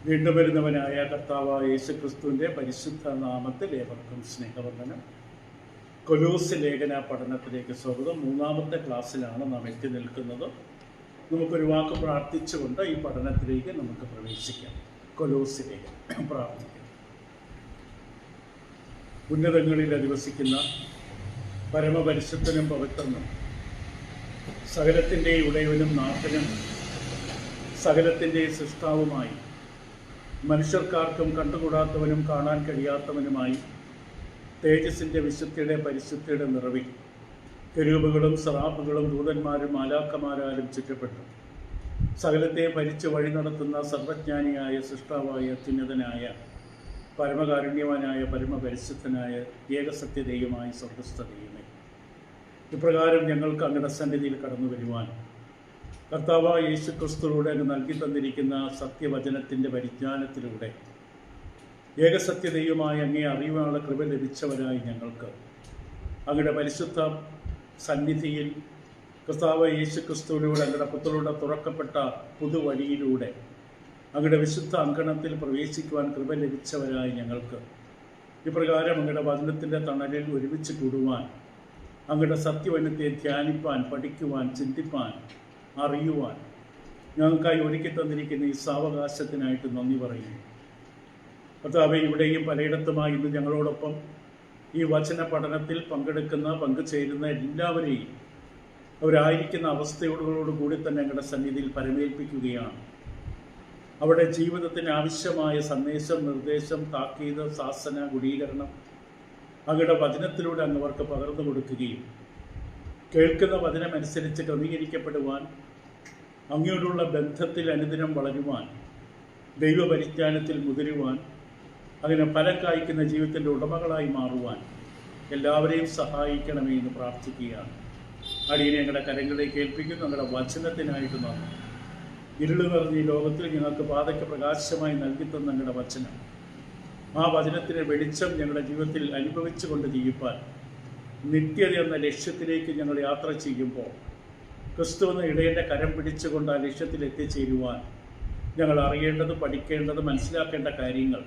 വീണ്ടും വരുന്നവനായ കർത്താവായ യേശുക്രിസ്തുവിൻ്റെ പരിശുദ്ധ നാമത്തിൽ ഏവർക്കും സ്നേഹവന്ദനം. കൊലോസ് ലേഖന പഠനത്തിലേക്ക് സ്വാഗതം. 3-ാമത്തെ ക്ലാസ്സിലാണ് നാം എത്തി നിൽക്കുന്നത്. നമുക്കൊരു വാക്ക് പ്രാർത്ഥിച്ചുകൊണ്ട് ഈ പഠനത്തിലേക്ക് നമുക്ക് പ്രവേശിക്കാം. കൊലോസിലേക്ക് പ്രാർത്ഥിക്കാം. ഉന്നതങ്ങളിൽ അധിവസിക്കുന്ന പരമപരിശുദ്ധനും പവിത്രനും സകലത്തിൻ്റെ ഉടയവനും നാഥനും സകലത്തിൻ്റെയും സൃഷ്ടാവുമായി മനുഷ്യർക്കാർക്കും കണ്ടുകൂടാത്തവനും കാണാൻ കഴിയാത്തവനുമായി തേജസ്സിൻ്റെ വിശുദ്ധിയുടെ പരിശുദ്ധിയുടെ നിറവിൽ കെരൂബുകളും സറാഫുകളും ദൂതന്മാരും മാലാഖമാരാലും ചുറ്റപ്പെട്ടു സകലത്തെ ഭരിച്ച് വഴി നടത്തുന്ന സർവജ്ഞാനിയായ സൃഷ്ടാവായ അത്യുന്നതനായ പരമകാരുണ്യവാനായ പരമപരിശുദ്ധനായ ഏകസത്യദൈവമായ സ്വർഗസ്ഥ ദൈവമേ, ഇപ്രകാരം ഞങ്ങൾക്ക് അങ്ങയുടെ സന്നിധിയിൽ കടന്നു വരുവാൻ കർത്താവായ യേശുക്രിസ്തുവിലൂടെ അങ്ങ് നൽകി തന്നിരിക്കുന്ന സത്യവചനത്തിൻ്റെ പരിജ്ഞാനത്തിലൂടെ ഏകസത്യദൈവമായ അങ്ങേ അറിവാനുള്ള കൃപ ലഭിച്ചവരായി ഞങ്ങൾക്ക് അങ്ങയുടെ പരിശുദ്ധ സന്നിധിയിൽ കർത്താവായ യേശുക്രിസ്തുവിലൂടെ അങ്ങയുടെ പുത്രരുടെ തുറക്കപ്പെട്ട പുതുവഴിയിലൂടെ അങ്ങയുടെ വിശുദ്ധ അങ്കണത്തിൽ പ്രവേശിക്കുവാൻ കൃപ ലഭിച്ചവരായി ഞങ്ങൾക്ക് ഇപ്രകാരം അങ്ങയുടെ വചനത്തിൻ്റെ തണലിൽ ഒരുമിച്ച് കൂടുവാൻ അങ്ങയുടെ സത്യവചനത്തെ ധ്യാനിപ്പാൻ, പഠിക്കുവാൻ, ചിന്തിപ്പാൻ, അറിയുവാൻ ഞങ്ങൾക്കായി ഒരുക്കി തന്നിരിക്കുന്ന ഈ സാവകാശത്തിനായിട്ട് നന്ദി പറയുന്നു. കർത്താവേ, ഇവിടെയും പലയിടത്തുമായി ഇന്ന് ഞങ്ങളോടൊപ്പം ഈ വചന പഠനത്തിൽ പങ്കുചേരുന്ന എല്ലാവരെയും അവരായിരിക്കുന്ന അവസ്ഥയോടുകൂടി തന്നെ ഞങ്ങളുടെ സന്നിധിയിൽ പരമേൽപ്പിക്കുകയാണ്. അവരുടെ ജീവിതത്തിന് ആവശ്യമായ സന്ദേശം, നിർദ്ദേശം, താക്കീത്, ശാസന, ഗുണീകരണം അങ്ങയുടെ വചനത്തിലൂടെ അങ്ങ് അവർക്ക് പകർന്നു കൊടുക്കുകയും കേൾക്കുന്ന വചനമനുസരിച്ച് ക്രമീകരിക്കപ്പെടുവാൻ, അങ്ങയോടുള്ള ബന്ധത്തിൽ അനുദിനം വളരുവാൻ, ദൈവപരിജ്ഞാനത്തിൽ മുതിരുവാൻ, അങ്ങനെ ഫലം കായ്ക്കുന്ന ജീവിതത്തിൻ്റെ ഉടമകളായി മാറുവാൻ എല്ലാവരെയും സഹായിക്കണമേ എന്ന് പ്രാർത്ഥിക്കുകയാണ്. അടിയനെ ഞങ്ങളുടെ കരങ്ങളിലേക്ക് ഏൽപ്പിക്കുന്നു. ഞങ്ങളുടെ വചനത്തിനായിട്ട് നന്ദി. ഇരുള് നിറഞ്ഞ ഈ ലോകത്തിൽ ഞങ്ങൾക്ക് പാതയ്ക്ക് പ്രകാശമായി നൽകിത്തന്ന ഞങ്ങളുടെ വചനം, ആ വചനത്തിൻ്റെ വെളിച്ചം ഞങ്ങളുടെ ജീവിതത്തിൽ അനുഭവിച്ചുകൊണ്ട് ജീവിപ്പാൻ, നിത്യത എന്ന ലക്ഷ്യത്തിലേക്ക് ഞങ്ങൾ യാത്ര ചെയ്യുമ്പോൾ ക്രിസ്തു എന്ന ഇടയൻ്റെ കരം പിടിച്ചുകൊണ്ട് ആ ലക്ഷ്യത്തിൽ എത്തിച്ചേരുവാൻ ഞങ്ങൾ അറിയേണ്ടത്, പഠിക്കേണ്ടത്, മനസ്സിലാക്കേണ്ട കാര്യങ്ങൾ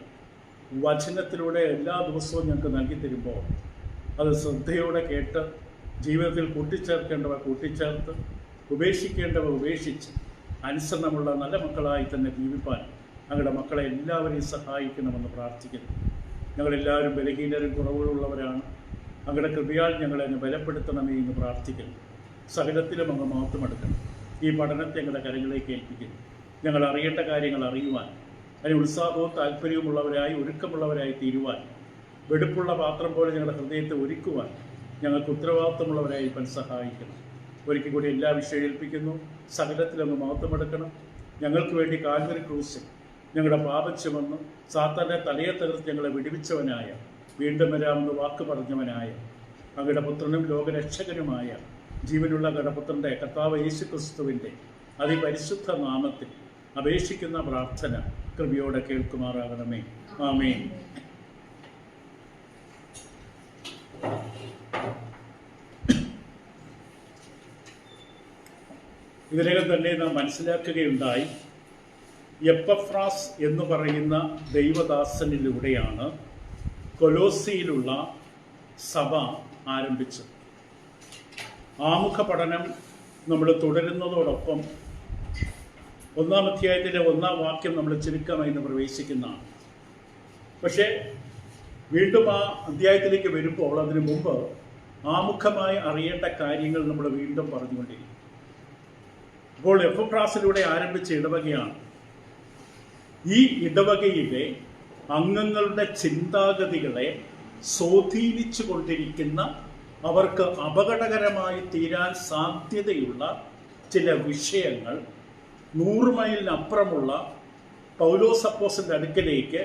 വചനത്തിലൂടെ എല്ലാ ദിവസവും ഞങ്ങൾക്ക് നൽകി തരുമ്പോൾ അത് ശ്രദ്ധയോടെ കേട്ട് ജീവിതത്തിൽ കൂട്ടിച്ചേർക്കേണ്ടവ കൂട്ടിച്ചേർത്ത്, ഉപേക്ഷിക്കേണ്ടവ ഉപേക്ഷിച്ച് അനുസരണമുള്ള നല്ല മക്കളായി തന്നെ ജീവിപ്പാൻ ഞങ്ങളുടെ മക്കളെ എല്ലാവരെയും സഹായിക്കണമെന്ന് പ്രാർത്ഥിക്കുന്നു. ഞങ്ങളെല്ലാവരും ബലഹീനരും കുറവുകളുള്ളവരാണ്. അങ്ങയുടെ കൃപയാൽ ഞങ്ങളെ അങ്ങ് ബലപ്പെടുത്തണമേ എന്ന് പ്രാർത്ഥിക്കുന്നു. സകലത്തിലും അങ്ങ് മഹത്വമെടുക്കണം. ഈ പഠനത്തെ ഞങ്ങളുടെ കരങ്ങളിലേക്ക് ഏൽപ്പിക്കുന്നു. ഞങ്ങൾ അറിയേണ്ട കാര്യങ്ങൾ അറിയുവാൻ, അതിന് ഉത്സാഹവും താല്പര്യവുമുള്ളവരായി, ഒരുക്കമുള്ളവരായി തീരുവാൻ, വെടുപ്പുള്ള പാത്രം പോലെ ഞങ്ങളുടെ ഹൃദയത്തെ ഒരുക്കുവാൻ ഞങ്ങൾക്ക് ഉത്തരവാദിത്വമുള്ളവരായി ഇപ്പം സഹായിക്കണം. ഒരിക്കൽ കൂടി എല്ലാ വിഷയം ഏൽപ്പിക്കുന്നു. സകലത്തിലങ്ങ് മഹത്വമെടുക്കണം. ഞങ്ങൾക്ക് വേണ്ടി കാൽവരി ക്രൂസിൽ ഞങ്ങളുടെ പാപം ചുമന്ന് സാത്താൻ്റെ തലയെ തകർത്ത് ഞങ്ങളെ വിടുവിച്ചവനായ, വീണ്ടും വരാമെന്ന് വാക്ക് പറഞ്ഞവനായ അങ്ങയുടെ പുത്രനും ലോകരക്ഷകനുമായ ജീവനുള്ള അങ്ങയുടെ പുത്രൻ്റെ കർത്താവ് യേശുക്രിസ്തുവിൻ്റെ അതിപരിശുദ്ധ നാമത്തിൽ അപേക്ഷിക്കുന്ന പ്രാർത്ഥന കൃപയോടെ കേൾക്കുമാറാകണമേ. ആമേൻ. ഇതിനകം തന്നെ നാം മനസ്സിലാക്കുകയുണ്ടായി, എപ്പഫ്രാസ് എന്ന് പറയുന്ന ദൈവദാസനിലൂടെയാണ് കൊലോസിയിലുള്ള സഭ ആരംഭിച്ചത്. ആമുഖ പഠനം നമ്മൾ തുടരുന്നതോടൊപ്പം 1-ാം അധ്യായത്തിലെ 1-ാം വാക്യം നമ്മൾ ചുരുക്കമായി പ്രവേശിക്കുന്നതാണ്. പക്ഷേ വീണ്ടും ആ അധ്യായത്തിലേക്ക് വരുമ്പോൾ അതിനു മുമ്പ് ആമുഖമായി അറിയേണ്ട കാര്യങ്ങൾ നമ്മൾ വീണ്ടും പറഞ്ഞുകൊണ്ടിരിക്കും. ഇപ്പോൾ എപ്പഫ്രാസിലൂടെ ആരംഭിച്ച ഇടവകയാണ്. ഈ ഇടവകയിലെ അംഗങ്ങളുടെ ചിന്താഗതികളെ സ്വാധീനിച്ചു കൊണ്ടിരിക്കുന്ന, അവർക്ക് അപകടകരമായി തീരാൻ സാധ്യതയുള്ള ചില വിഷയങ്ങൾ 100 മൈലിനപ്പുറമുള്ള പൗലോസ് അപ്പോസ്തലന്റെ അടുക്കലേക്ക്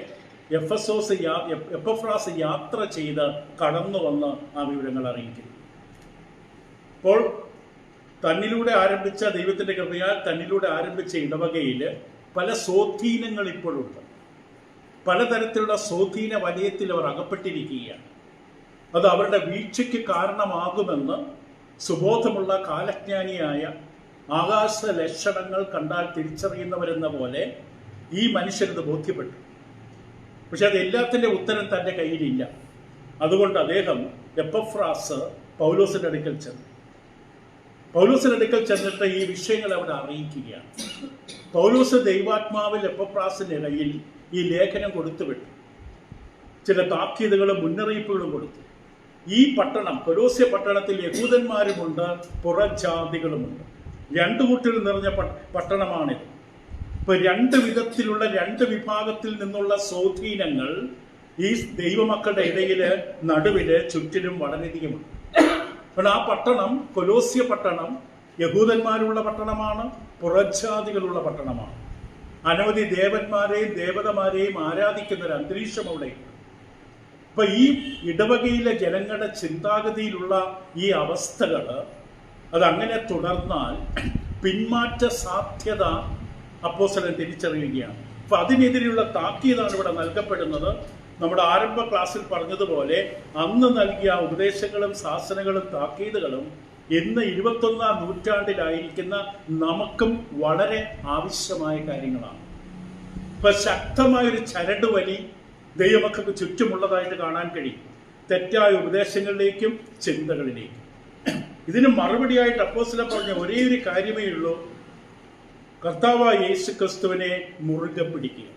എപ്പഫ്രാസ് യാത്ര ചെയ്ത് കടന്നു വന്ന് ആ വിവരങ്ങൾ അറിയിക്കുന്നു. അപ്പോൾ തന്നിലൂടെ ആരംഭിച്ച, ദൈവത്തിൻ്റെ കൃപയാൽ തന്നിലൂടെ ആരംഭിച്ച ഇടവകയിൽ പല സ്വാധീനങ്ങൾ ഇപ്പോഴുണ്ട്. പലതരത്തിലുള്ള സ്വാധീന വലയത്തിൽ അവർ അകപ്പെട്ടിരിക്കുകയാണ്. അത് അവരുടെ വീഴ്ചയ്ക്ക് കാരണമാകുമെന്ന് സുബോധമുള്ള കാലജ്ഞാനിയായ ആകാശ ലക്ഷണങ്ങൾ കണ്ടാൽ തിരിച്ചറിയുന്നവരെന്ന പോലെ ഈ മനുഷ്യനത് ബോധ്യപ്പെട്ടു. പക്ഷെ അത് എല്ലാത്തിൻ്റെ ഉത്തരം തൻ്റെ കയ്യിലില്ല. അതുകൊണ്ട് അദ്ദേഹം എപ്പഫ്രാസ് പൗലോസിൻ്റെ അടുക്കൽ ചെന്നു. പൗലോസിൻ്റെ അടുക്കൽ ചെന്നിട്ട് ഈ വിഷയങ്ങൾ അവിടെ അറിയിക്കുകയാണ്. പൗലോസ് ദൈവാത്മാവിൽ എപ്പഫ്രാസിൻ്റെ കയ്യിൽ ഈ ലേഖനം കൊടുത്തുവിട്ടു. ചില താക്കീതുകളും മുന്നറിയിപ്പുകളും കൊടുത്തു. ഈ പട്ടണം, കൊലോസ്യ പട്ടണത്തിൽ യഹൂദന്മാരുമുണ്ട്, പുറജാതികളുമുണ്ട്. രണ്ടു കൂട്ടരും നിറഞ്ഞ പട്ടണമാണിത്. ഇപ്പൊ രണ്ട് വിധത്തിലുള്ള രണ്ട് വിഭാഗത്തിൽ നിന്നുള്ള സ്വാധീനങ്ങൾ ഈ ദൈവമക്കളുടെ ഇടയില് നടുവില് ചുറ്റിലും വളരെയധികമാണ്. അപ്പോൾ ആ പട്ടണം, കൊലോസ്യ പട്ടണം, യഹൂദന്മാരുള്ള പട്ടണമാണ്, പുറജാതികളുള്ള പട്ടണമാണ്. അനവധി ദേവന്മാരെയും ദേവതമാരെയും ആരാധിക്കുന്ന ഒരു അന്തരീക്ഷം അവിടെയുണ്ട്. അപ്പൊ ഈ ഇടവകയിലെ ജനങ്ങളുടെ ചിന്താഗതിയിലുള്ള ഈ അവസ്ഥകൾ അതങ്ങനെ തുടർന്നാൽ പിന്മാറ്റ സാധ്യത അപ്പോസ്തലൻ തിരിച്ചറിയുകയാണ്. അപ്പൊ അതിനെതിരെയുള്ള താക്കീതാണ് ഇവിടെ നൽകപ്പെടുന്നത്. നമ്മുടെ ആരംഭ ക്ലാസ്സിൽ പറഞ്ഞതുപോലെ അന്ന് നൽകിയ ഉപദേശങ്ങളും ശാസനകളും താക്കീതുകളും ഇന്ന് 21ാം നൂറ്റാണ്ടിലായിരിക്കുന്ന നമുക്കും വളരെ ആവശ്യമായ കാര്യങ്ങളാണ്. ഇപ്പൊ ശക്തമായൊരു ചരടുവലി ദൈവമക്കൾക്ക് ചുറ്റുമുള്ളതായിട്ട് കാണാൻ കഴിയും, തെറ്റായ ഉപദേശങ്ങളിലേക്കും ചിന്തകളിലേക്കും. ഇതിന് മറുപടിയായിട്ട് അപ്പോസ്തലൻ പറഞ്ഞ ഒരേ ഒരു കാര്യമേ ഉള്ളൂ: കർത്താവായ യേശു ക്രിസ്തുവിനെ മുറുകെ പിടിക്കുക.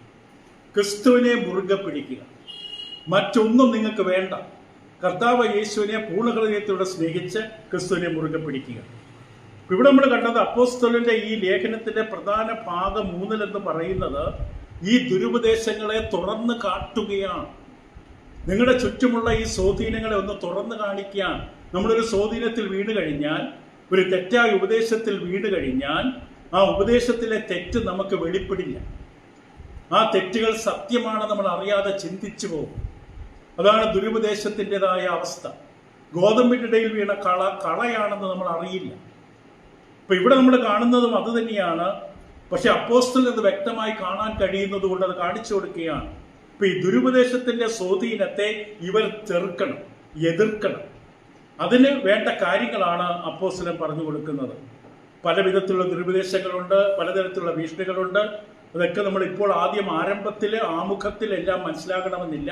ക്രിസ്തുവിനെ മുറുകെ പിടിക്കുക, മറ്റൊന്നും നിങ്ങൾക്ക് വേണ്ട. കർത്താവ് യേശുവിനെ പൂർണ്ണഹൃദയത്തോടെ സ്നേഹിച്ച് ക്രിസ്തുവിനെ മുറുകെ പിടിക്കുക. ഇവിടെ നമ്മൾ കണ്ടത് അപ്പോസ്തലന്റെ ഈ ലേഖനത്തിന്റെ പ്രധാന ഭാഗം 3 എന്ന് പറയുന്നത് ഈ ദുരുപദേശങ്ങളെ തുറന്നു കാട്ടുകയാണ്. നിങ്ങളുടെ ചുറ്റുമുള്ള ഈ സ്വാധീനങ്ങളെ ഒന്ന് തുറന്നു കാണിക്കാൻ. നമ്മളൊരു സ്വാധീനത്തിൽ വീണ് കഴിഞ്ഞാൽ, ഒരു തെറ്റായ ഉപദേശത്തിൽ വീണ് കഴിഞ്ഞാൽ, ആ ഉപദേശത്തിലെ തെറ്റ് നമുക്ക് വെളിപ്പെടില്ല. ആ തെറ്റുകൾ സത്യമാണ് നമ്മൾ അറിയാതെ ചിന്തിച്ചു പോകും. അതാണ് ദുരുപദേശത്തിൻ്റെതായ അവസ്ഥ. ഗോതമ്പിൻ്റെ ഇടയിൽ വീണ കളയാണെന്ന് നമ്മൾ അറിയില്ല. ഇപ്പൊ ഇവിടെ നമ്മൾ കാണുന്നതും അത് തന്നെയാണ്. പക്ഷെ അപ്പോസ്തലൻ അത് വ്യക്തമായി കാണാൻ കഴിയുന്നത് കൊണ്ട് അത് കാണിച്ചു കൊടുക്കുകയാണ്. ഇപ്പൊ ഈ ദുരുപദേശത്തിന്റെ സ്വാധീനത്തെ ഇവർ ചെറുക്കണം, എതിർക്കണം. അതിന് വേണ്ട കാര്യങ്ങളാണ് അപ്പോസ്തലൻ പറഞ്ഞു കൊടുക്കുന്നത്. പല വിധത്തിലുള്ള ദുരുപദേശങ്ങളുണ്ട്, പലതരത്തിലുള്ള ഭീഷണികളുണ്ട്. അതൊക്കെ നമ്മൾ ഇപ്പോൾ ആരംഭത്തിൽ ആമുഖത്തിൽ എല്ലാം മനസ്സിലാകണമെന്നില്ല.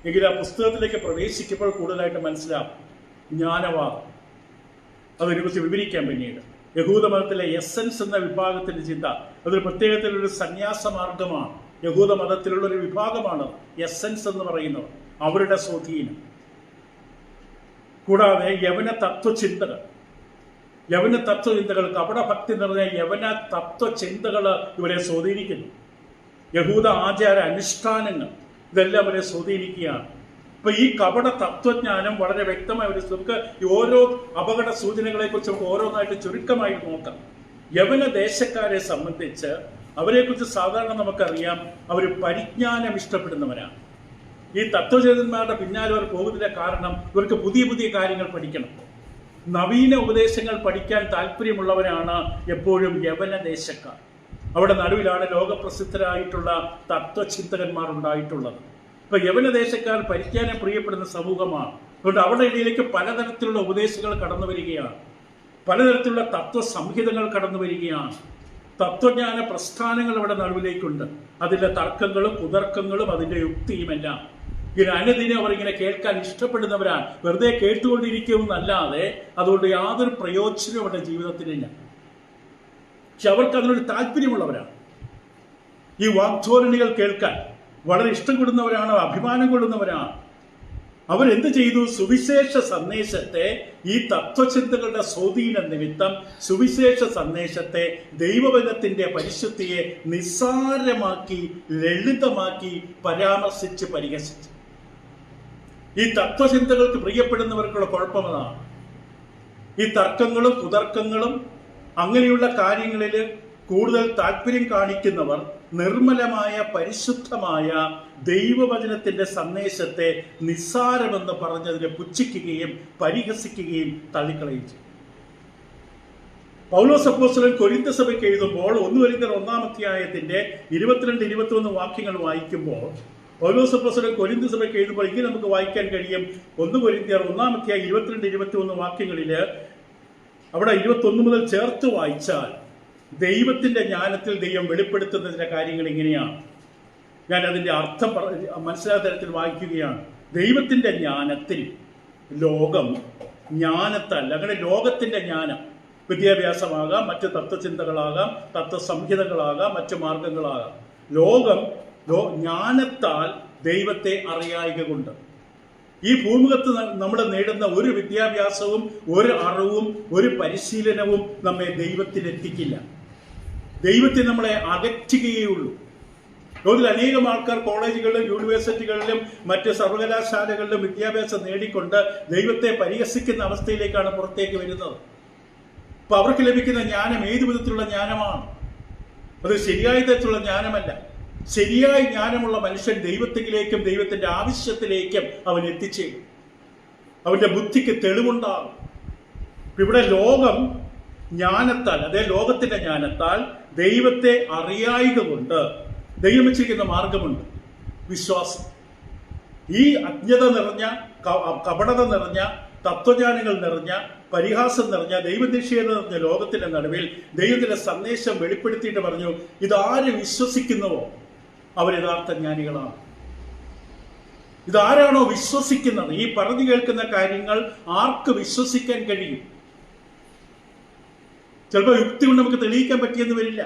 എങ്കിലും ആ പുസ്തകത്തിലേക്ക് പ്രവേശിക്കുമ്പോൾ കൂടുതലായിട്ട് മനസ്സിലാവും. ജ്ഞാനവാദം, അതിനെക്കുറിച്ച് വിവരിക്കാൻ പിന്നീട്. യഹൂദമതത്തിലെ എസൻസ് എന്ന വിഭാഗത്തിന്റെ ചിന്ത, അതൊരു പ്രത്യേകത്തിലൊരു സന്യാസ മാർഗമാണ്. യഹൂദമതത്തിലുള്ള ഒരു വിഭാഗമാണ് എസൻസ് എന്ന് പറയുന്നത്, അവരുടെ സ്വാധീനം. കൂടാതെ യവന തത്വചിന്തകൾ, കപടഭക്തി നിറഞ്ഞ യവന തത്വചിന്തകൾ ഇവരെ സ്വാധീനിക്കുന്നു. യഹൂദ ആചാര അനുഷ്ഠാനങ്ങൾ ഇതെല്ലാം അവരെ സ്വാധീനിക്കുകയാണ്. ഇപ്പൊ ഈ കപട തത്വജ്ഞാനം വളരെ വ്യക്തമായി നമുക്ക് ഓരോ അപകട സൂചനകളെ കുറിച്ച് നമുക്ക് ഓരോന്നായിട്ട് ചുരുക്കമായി നോക്കാം. യവന ദേശക്കാരെ സംബന്ധിച്ച് അവരെക്കുറിച്ച് സാധാരണ നമുക്കറിയാം, അവർ പരിജ്ഞാനം ഇഷ്ടപ്പെടുന്നവരാണ്. ഈ തത്വചേതന്മാരുടെ പിന്നാലെ അവർ പോകുന്നതിന്റെ കാരണം ഇവർക്ക് പുതിയ പുതിയ കാര്യങ്ങൾ പഠിക്കണം. നവീന ഉപദേശങ്ങൾ പഠിക്കാൻ താല്പര്യമുള്ളവരാണ് എപ്പോഴും യവന ദേശക്കാർ. അവിടെ നടുവിലാണ് ലോകപ്രസിദ്ധരായിട്ടുള്ള തത്വചിന്തകന്മാർ ഉണ്ടായിട്ടുള്ളത്. ഇപ്പൊ യവന ദേശക്കാർ പരിജ്ഞാനം പ്രിയപ്പെടുന്ന സമൂഹമാണ്. അതുകൊണ്ട് അവരുടെ ഇടയിലേക്ക് പലതരത്തിലുള്ള ഉപദേശങ്ങൾ കടന്നു വരികയാണ്, പലതരത്തിലുള്ള തത്വസംഹിതകൾ കടന്നു വരികയാണ്. തത്വജ്ഞാന പ്രസ്ഥാനങ്ങൾ അവിടെ നടുവിലേക്കുണ്ട്. അതിന്റെ തർക്കങ്ങളും കുതർക്കങ്ങളും അതിന്റെ യുക്തിയുമെല്ലാം ഇങ്ങനെ അനുദിനം അവരിങ്ങനെ കേൾക്കാൻ ഇഷ്ടപ്പെടുന്നവരാണ്. വെറുതെ കേട്ടുകൊണ്ടിരിക്കുമെന്നല്ലാതെ അതുകൊണ്ട് യാതൊരു പ്രയോജനവും അവരുടെ ജീവിതത്തിലില്ല. പക്ഷെ അവർക്ക് അതിനൊരു താല്പര്യമുള്ളവരാണ്. ഈ വാഗ്ധോരണികൾ കേൾക്കാൻ വളരെ ഇഷ്ടം കൊള്ളുന്നവരാണ്, അഭിമാനം കൊള്ളുന്നവരാണ്. അവരെന്ത് ചെയ്തു? സുവിശേഷ സന്ദേശത്തെ, ഈ തത്വചിന്തകളുടെ സ്വാധീന നിമിത്തം സുവിശേഷ സന്ദേശത്തെ, ദൈവവചനത്തിന്റെ പരിശുദ്ധിയെ നിസ്സാരമാക്കി, ലളിതമാക്കി പരാമർശിച്ച് പരിഹസിച്ചു. ഈ തത്വചിന്തകൾക്ക് പ്രിയപ്പെടുന്നവർക്കുള്ള കുഴപ്പമതാണ്. ഈ തർക്കങ്ങളും കുതർക്കങ്ങളും അങ്ങനെയുള്ള കാര്യങ്ങളിൽ കൂടുതൽ താല്പര്യം കാണിക്കുന്നവർ നിർമ്മലമായ പരിശുദ്ധമായ ദൈവവചനത്തിന്റെ സന്ദേശത്തെ നിസ്സാരമെന്ന് പറഞ്ഞതിനെ പുച്ഛിക്കുകയും പരിഹസിക്കുകയും തള്ളിക്കളയും ചെയ്യും. പൗലോസ് അപ്പോസ്തലൻ കൊരിന്ത സഭയ്ക്ക് എഴുതുമ്പോൾ 1 കൊരിന്ത്യർ 1-ാം അധ്യായത്തിന്റെ 22-21 വാക്യങ്ങൾ വായിക്കുമ്പോൾ, പൗലോസ് അപ്പോസ്തലൻ കൊരിന്ത സഭയ്ക്ക് എഴുതുമ്പോൾ ഇങ്ങനെ നമുക്ക് വായിക്കാൻ കഴിയും. 1 കൊരിന്ത്യർ 1-ാം അധ്യായം 22-21 വാക്യങ്ങളിൽ അവിടെ 21 മുതൽ ചേർത്ത് വായിച്ചാൽ ദൈവത്തിൻ്റെ ജ്ഞാനത്തിൽ ദൈവം വെളിപ്പെടുത്തുന്നതിൻ്റെ കാര്യങ്ങൾ ഇങ്ങനെയാണ്. ഞാൻ അതിൻ്റെ അർത്ഥം മനസ്സിലാത്ത തരത്തിൽ വായിക്കുകയാണ്. ദൈവത്തിൻ്റെ ജ്ഞാനത്തിൽ ലോകം ജ്ഞാനത്തല്ല. അങ്ങനെ ലോകത്തിൻ്റെ ജ്ഞാനം വിദ്യാഭ്യാസമാകാം, മറ്റ് തത്വചിന്തകളാകാം, തത്വസംഹിതകളാകാം, മറ്റു മാർഗങ്ങളാകാം. ലോകം ജ്ഞാനത്താൽ ദൈവത്തെ അറിയായിക കൊണ്ട്. ഈ ഭൂമുഖത്ത് നമ്മൾ നേടുന്ന ഒരു വിദ്യാഭ്യാസവും ഒരു അറിവും ഒരു പരിശീലനവും നമ്മെ ദൈവത്തിലെത്തിക്കില്ല. ദൈവത്തെ നമ്മളെ അകറ്റുകയുള്ളൂ. ലോകത്തിൽ അനേകം ആൾക്കാർ കോളേജുകളിലും യൂണിവേഴ്സിറ്റികളിലും മറ്റ് സർവകലാശാലകളിലും വിദ്യാഭ്യാസം നേടിക്കൊണ്ട് ദൈവത്തെ പരിഹസിക്കുന്ന അവസ്ഥയിലേക്കാണ് പുറത്തേക്ക് വരുന്നത്. അപ്പൊ അവർക്ക് ലഭിക്കുന്ന ജ്ഞാനം ഏതു വിധത്തിലുള്ള ജ്ഞാനമാണ്? അത് ശരിയായ തരത്തിലുള്ള ജ്ഞാനമല്ല. ശരിയായ ജ്ഞാനമുള്ള മനുഷ്യൻ ദൈവത്തിലേക്കും ദൈവത്തിന്റെ ആവശ്യത്തിലേക്കും അവൻ എത്തിച്ചേരും. അവന്റെ ബുദ്ധിക്ക് തെളിവുണ്ടാകും. ഇവിടെ ലോകം ജ്ഞാനത്താൽ, അതേ ലോകത്തിന്റെ ജ്ഞാനത്താൽ ദൈവത്തെ അറിയായിക കൊണ്ട് ദൈവം വെച്ചിരിക്കുന്ന മാർഗമുണ്ട്, വിശ്വാസം. ഈ അജ്ഞത നിറഞ്ഞ, കപടത നിറഞ്ഞ, തത്വജ്ഞാനങ്ങൾ നിറഞ്ഞ, പരിഹാസം നിറഞ്ഞ, ദൈവനിഷേധം നിറഞ്ഞ ലോകത്തിന്റെ നടുവിൽ ദൈവത്തിന്റെ സന്ദേശം വെളിപ്പെടുത്തിയിട്ട് പറഞ്ഞു, ഇതാര് വിശ്വസിക്കുന്നുവോ അവർ യഥാർത്ഥ ജ്ഞാനികളാണ്. ഇതാരാണോ വിശ്വസിക്കുന്നത്, ഈ പറഞ്ഞു കേൾക്കുന്ന കാര്യങ്ങൾ ആർക്ക് വിശ്വസിക്കാൻ കഴിയും? ചിലപ്പോൾ യുക്തി കൊണ്ട് നമുക്ക് തെളിയിക്കാൻ പറ്റിയെന്ന് വരില്ല.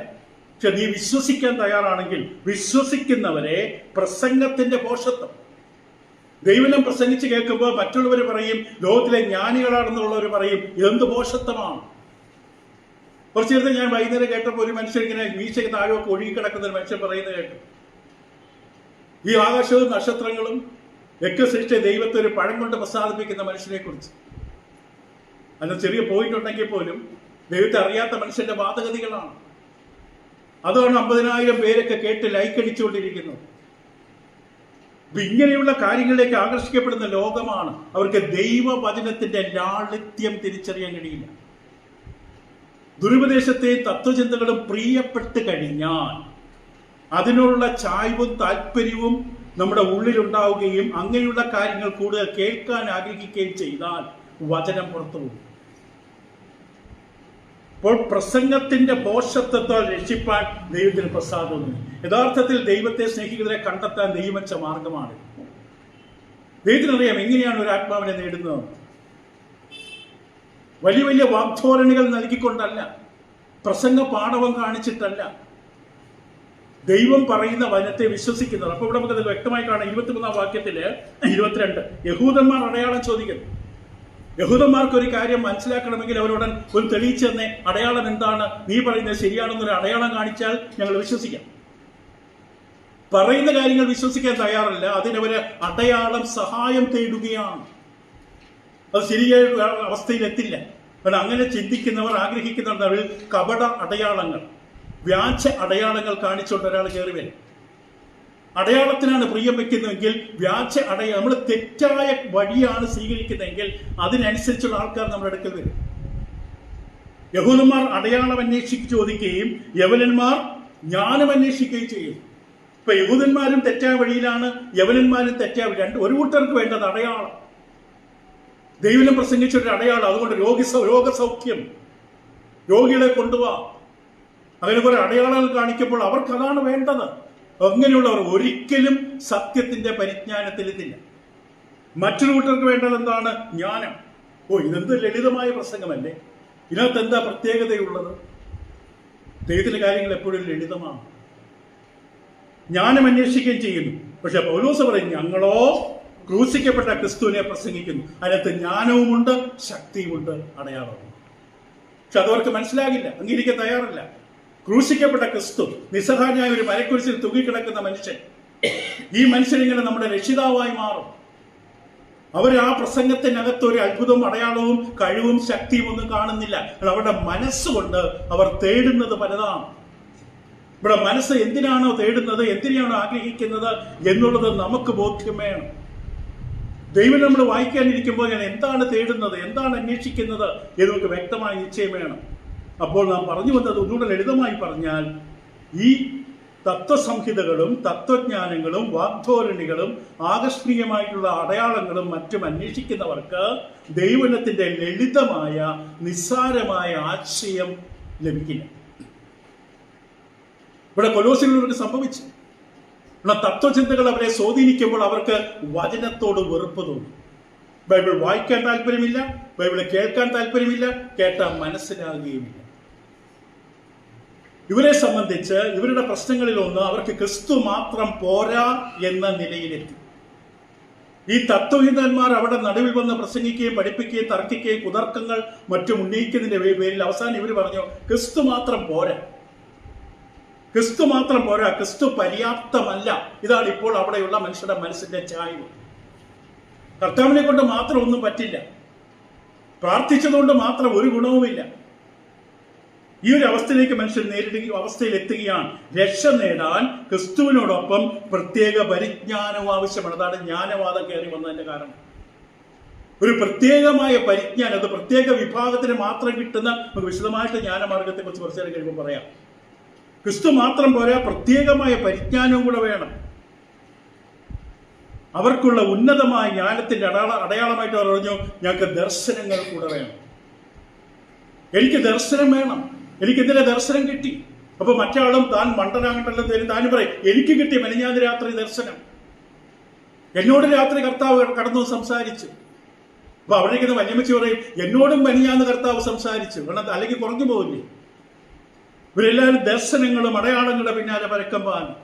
പക്ഷെ നീ വിശ്വസിക്കാൻ തയ്യാറാണെങ്കിൽ വിശ്വസിക്കുന്നവരെ പ്രസംഗത്തിന്റെ പോഷത്വം. ദൈവം പ്രസംഗിച്ച് കേൾക്കുമ്പോൾ മറ്റുള്ളവർ പറയും ലോകത്തിലെ ജ്ഞാനികളാണെന്നുള്ളവർ പറയും ഇതെന്ത് പോഷത്വമാണ്. കുറച്ചു നേരത്തെ ഞാൻ വൈകുന്നേരം കേട്ടപ്പോൾ ഒരു മനുഷ്യൻ ഇങ്ങനെ വീഴ്ചയ്ക്ക് താഴെയൊക്കെ ഒഴുകിക്കിടക്കുന്ന ഒരു മനുഷ്യൻ പറയുന്നത് കേട്ടു. ഈ ആകാശവും നക്ഷത്രങ്ങളും ഒക്കെ സൃഷ്ടിച്ച ദൈവത്തെ ഒരു പഴം കൊണ്ട് പ്രസാദിപ്പിക്കുന്ന മനുഷ്യനെ കുറിച്ച്. അതിന് ചെറിയ പോയിന്റ് ഉണ്ടെങ്കിൽ പോലും ദൈവത്തെ അറിയാത്ത മനുഷ്യന്റെ വാദഗതികളാണ്. അതാണ് 50,000 പേരൊക്കെ കേട്ട് ലൈക്ക് അടിച്ചുകൊണ്ടിരിക്കുന്നത്. അപ്പൊ ഇങ്ങനെയുള്ള കാര്യങ്ങളിലേക്ക് ആകർഷിക്കപ്പെടുന്ന ലോകമാണ്. അവർക്ക് ദൈവവചനത്തിന്റെ ലാളിത്യം തിരിച്ചറിയാൻ കഴിയില്ല. ദുരുപദേശത്തെയും തത്വചിന്തകളും പ്രിയപ്പെട്ട് കഴിഞ്ഞാൽ അതിനുള്ള ചായ്വും താല്പര്യവും നമ്മുടെ ഉള്ളിലുണ്ടാവുകയും അങ്ങനെയുള്ള കാര്യങ്ങൾ കൂടുതൽ കേൾക്കാൻ ആഗ്രഹിക്കുകയും ചെയ്താൽ വചനം പുറത്തു പോകും. അപ്പോൾ പ്രസംഗത്തിന്റെ പോഷത്വത്താൽ രക്ഷിപ്പാൻ ദൈവത്തിന് പ്രസാദമൊന്നും. യഥാർത്ഥത്തിൽ ദൈവത്തെ സ്നേഹിക്കുന്നവരെ കണ്ടെത്താൻ ദൈവം വെച്ച മാർഗമാണ്. ദൈവത്തിനറിയാം എങ്ങനെയാണ് ഒരു ആത്മാവിനെ നേടുന്നത്. വലിയ വലിയ വാഗ്ധോരണികൾ നൽകിക്കൊണ്ടല്ല, പ്രസംഗ പാഠവം കാണിച്ചിട്ടല്ല, ദൈവം പറയുന്ന വചനത്തെ വിശ്വസിക്കുന്നവർ. അപ്പൊ ഇവിടെ നമുക്കത് വ്യക്തമായി കാണാം. 23-ാം വാക്യത്തില് 22 യഹൂദന്മാർ അടയാളം ചോദിക്കുന്നു. യഹൂദന്മാർക്ക് ഒരു കാര്യം മനസ്സിലാക്കണമെങ്കിൽ അവരോടൻ ഒരു തെളിയിച്ചു തന്നെ, അടയാളം എന്താണ്, നീ പറയുന്നത് ശരിയാണെന്നൊരു അടയാളം കാണിച്ചാൽ ഞങ്ങൾ വിശ്വസിക്കാം. പറയുന്ന കാര്യങ്ങൾ വിശ്വസിക്കാൻ തയ്യാറല്ല, അതിനവര് അടയാളം സഹായം തേടുകയാണ്. അത് ശരിയായ അവസ്ഥയിൽ എത്തില്ല. കാരണം അങ്ങനെ ചിന്തിക്കുന്നവർ, ആഗ്രഹിക്കുന്നവർ കപട അടയാളങ്ങൾ, വ്യാജ അടയാളങ്ങൾ കാണിച്ചുകൊണ്ട് ഒരാൾ കയറി വരും. അടയാളത്തിനാണ് പ്രിയം വെക്കുന്നതെങ്കിൽ വ്യാജ നമ്മൾ തെറ്റായ വഴിയാണ് സ്വീകരിക്കുന്നതെങ്കിൽ അതിനനുസരിച്ചുള്ള ആൾക്കാർ നമ്മുടെ അടുക്കൽ വരും. യഹൂദന്മാർ അടയാളം അന്വേഷിച്ച് ചോദിക്കുകയും യവനന്മാർ ജ്ഞാനം അന്വേഷിക്കുകയും ചെയ്യും. ഇപ്പൊ യഹൂദന്മാരും തെറ്റായ വഴിയിലാണ്, യവനന്മാരും തെറ്റായ വഴി. ഒരു കൂട്ടർക്ക് വേണ്ടത് അടയാളം. ദൈവം പ്രസംഗിച്ചൊരു അടയാളം. അതുകൊണ്ട് രോഗസൗഖ്യം, രോഗികളെ കൊണ്ടുപോവാ, അങ്ങനെ കുറെ അടയാളങ്ങൾ കാണിക്കുമ്പോൾ അവർക്ക് അതാണ് വേണ്ടത്. അങ്ങനെയുള്ളവർ ഒരിക്കലും സത്യത്തിന്റെ പരിജ്ഞാനത്തിലെത്തില്ല. മറ്റൊരു കൂട്ടർക്ക് വേണ്ടത് എന്താണ്? ജ്ഞാനം. ഇതെന്ത് ലളിതമായ പ്രസംഗമല്ലേ, ഇതിനകത്ത് എന്താ പ്രത്യേകതയുള്ളത്? ദൈവത്തിന്റെ കാര്യങ്ങൾ എപ്പോഴും ലളിതമാണ്. ജ്ഞാനം അന്വേഷിക്കുകയും ചെയ്യുന്നു. പക്ഷെ പൗലോസ് പറയും, ഞങ്ങളോ ക്രൂശിക്കപ്പെട്ട ക്രിസ്തുവിനെ പ്രസംഗിക്കുന്നു. അതിനകത്ത് ജ്ഞാനവുമുണ്ട്, ശക്തിയുമുണ്ട്, അടയാളവുമുണ്ട്. പക്ഷെ അതവർക്ക് മനസ്സിലാകില്ല, അംഗീകരിക്കാൻ തയ്യാറല്ല. ക്രൂശിക്കപ്പെട്ട ക്രിസ്തു, നിസ്സഹായനായ ഒരു മരക്കുരിശിൽ തൂങ്ങിക്കിടക്കുന്ന മനുഷ്യൻ, ഈ മനുഷ്യനിങ്ങനെ നമ്മുടെ രക്ഷിതാവായി മാറും. അവർ ആ പ്രസംഗത്തിനകത്ത് ഒരു അത്ഭുതവും അടയാളവും കഴിവും ശക്തിയും ഒന്നും കാണുന്നില്ല. അവരുടെ മനസ്സുകൊണ്ട് അവർ തേടുന്നത് പലതാണ്. ഇവിടെ മനസ്സ് എന്തിനാണോ തേടുന്നത്, എന്തിനാണോ ആഗ്രഹിക്കുന്നത് എന്നുള്ളത് നമുക്ക് ബോധ്യം വേണം. ദൈവം നമ്മൾ വായിക്കാനിരിക്കുമ്പോൾ ഞാൻ എന്താണ് തേടുന്നത്, എന്താണ് അന്വേഷിക്കുന്നത് എന്ന് നമുക്ക് വ്യക്തമായ നിശ്ചയം വേണം. അപ്പോൾ നാം പറഞ്ഞു വന്നത് ഒന്നുകൂടെ ലളിതമായി പറഞ്ഞാൽ, ഈ തത്വസംഹിതകളും തത്വജ്ഞാനങ്ങളും വാഗ്ധോരണികളും ആകർഷണീയമായിട്ടുള്ള അടയാളങ്ങളും മറ്റും അന്വേഷിക്കുന്നവർക്ക് ദൈവത്തിന്റെ ലളിതമായ നിസ്സാരമായ ആശയം ലഭിക്കില്ല. ഇവിടെ കൊലോസ്യർക്ക് സംഭവിച്ചു. തത്വചിന്തകൾ അവരെ സ്വാധീനിക്കുമ്പോൾ അവർക്ക് വചനത്തോട് വെറുപ്പ് തോന്നും. ബൈബിൾ വായിക്കാൻ താല്പര്യമില്ല, ബൈബിൾ കേൾക്കാൻ താല്പര്യമില്ല, കേട്ടാൽ മനസ്സിലാകുകയുമില്ല. ഇവരെ സംബന്ധിച്ച് ഇവരുടെ പ്രശ്നങ്ങളിലൊന്ന് അവർക്ക് ക്രിസ്തു മാത്രം പോരാ എന്ന നിലയിലെത്തി. ഈ തത്വഹിതന്മാർ അവിടെ നടുവിൽ വന്ന് പ്രസംഗിക്കുകയും പഠിപ്പിക്കുകയും തർക്കിക്കുകയും കുതർക്കങ്ങൾ മറ്റും ഉന്നയിക്കുന്നതിന്റെ പേരിൽ അവസാനം ഇവർ പറഞ്ഞു ക്രിസ്തു മാത്രം പോരാ, ക്രിസ്തു മാത്രം പോരാ, ക്രിസ്തു പര്യാപ്തമല്ല. ഇതാണ് ഇപ്പോൾ അവിടെയുള്ള മനുഷ്യരുടെ മനസ്സിന്റെ ചായ്വ്. കർത്താവിനെ കൊണ്ട് മാത്രം ഒന്നും പറ്റില്ല, പ്രാർത്ഥിച്ചതുകൊണ്ട് മാത്രം ഒരു ഗുണവുമില്ല. ഈ ഒരു അവസ്ഥയിലേക്ക് മനുഷ്യർ അവസ്ഥയിലെത്തുകയാണ്. രക്ഷ നേടാൻ ക്രിസ്തുവിനോടൊപ്പം പ്രത്യേക പരിജ്ഞാനവും ആവശ്യമാണ്. അതാണ് ജ്ഞാനവാദം കയറി വന്നതിന്റെ കാരണം. ഒരു പ്രത്യേകമായ പരിജ്ഞാനം, അത് പ്രത്യേക വിഭാഗത്തിന് മാത്രം കിട്ടുന്ന, നമുക്ക് വിശദമായിട്ട് ജ്ഞാനമാർഗത്തെ കുറിച്ച് കുറച്ചു നേരം കഴിയുമ്പോൾ പറയാം. ക്രിസ്തു മാത്രം പോരാ, പ്രത്യേകമായ പരിജ്ഞാനവും കൂടെ വേണം. അവർക്കുള്ള ഉന്നതമായ ജ്ഞാനത്തിന്റെ അടയാളമായിട്ട് അവർ പറഞ്ഞു ഞങ്ങൾക്ക് ദർശനങ്ങൾ കൂടെ വേണം. എനിക്ക് ദർശനം വേണം, എനിക്ക് എന്തിനാ ദർശനം കിട്ടി. അപ്പൊ മറ്റാളും താൻ മണ്ടനാകണ്ടല്ലോ താനും പറയും എനിക്ക് കിട്ടി മെനഞ്ഞാന്ന് രാത്രി ദർശനം, എന്നോട് രാത്രി കർത്താവ് കടന്നു സംസാരിച്ചു. അപ്പൊ അവിടേക്ക് വല്യമ്മച്ചി പറയും എന്നോടും മെനഞ്ഞാന്ന് കർത്താവ് സംസാരിച്ചു, അല്ലെങ്കിൽ കുറഞ്ഞു പോകില്ലേ. ഇവരെല്ലാവരും ദർശനങ്ങളും അടയാളങ്ങളുടെ പിന്നാലെ പരക്കം പാഞ്ഞു.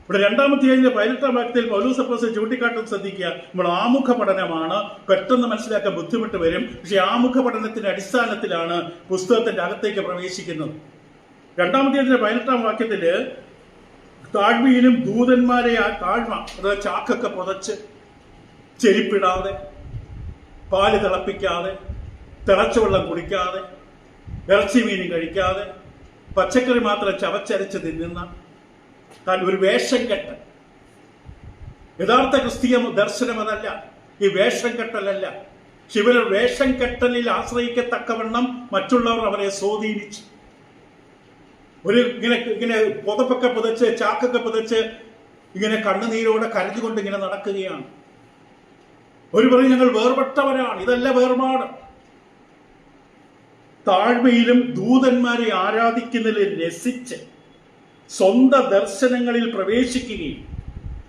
ഇവിടെ 2-ാം അധ്യായത്തിന്റെ 18-ാം വാക്യത്തിൽ പൗലോസ് അപ്പോസ്തലൻ ചൂണ്ടിക്കാട്ടുന്നത് ശ്രദ്ധിക്കുക. നമ്മൾ ആമുഖ പഠനമാണ്, പെട്ടെന്ന് മനസ്സിലാക്കാൻ ബുദ്ധിമുട്ട് വരും. പക്ഷെ ആമുഖ പഠനത്തിന്റെ അടിസ്ഥാനത്തിലാണ് പുസ്തകത്തിന്റെ അകത്തേക്ക് പ്രവേശിക്കുന്നത്. 2-ാം അധ്യായത്തിന്റെ 18-ാം വാക്യത്തില് താഴ്മയിലും ദൂതന്മാരെ ആ താഴ്മ, അതായത് ചാക്കൊക്കെ പുതച്ച്, ചെരിപ്പിടാതെ, പാല് തിളപ്പിക്കാതെ, തിളച്ച വെള്ളം കുടിക്കാതെ, ഇറച്ചി മീനും കഴിക്കാതെ, പച്ചക്കറി മാത്രം ചവച്ചരച്ച് തിന്നുന്ന താൻ ഒരു വേഷം കെട്ട്. യഥാർത്ഥ ക്രിസ്തീയ ദർശനം അതല്ല, ഈ വേഷം കെട്ടലല്ല. ശിവന് വേഷം കെട്ടലിൽ ആശ്രയിക്കത്തക്കവണ്ണം മറ്റുള്ളവർ അവരെ സ്വാധീനിച്ചു. ഒരു ഇങ്ങനെ പുതപ്പൊക്കെ പുതച്ച് ചാക്കൊക്കെ പുതച്ച് ഇങ്ങനെ കണ്ണുനീരോടെ കരഞ്ഞുകൊണ്ട് ഇങ്ങനെ നടക്കുകയാണ്. ഒരു പറയും ഞങ്ങൾ വേർപെട്ടവരാണ്. ഇതല്ല വേർപാട്. താഴ്മയിലും ദൂതന്മാരെ ആരാധിക്കുന്നതിൽ രസിച്ച് സ്വന്തം ദർശനങ്ങളിൽ പ്രവേശിക്കുകയും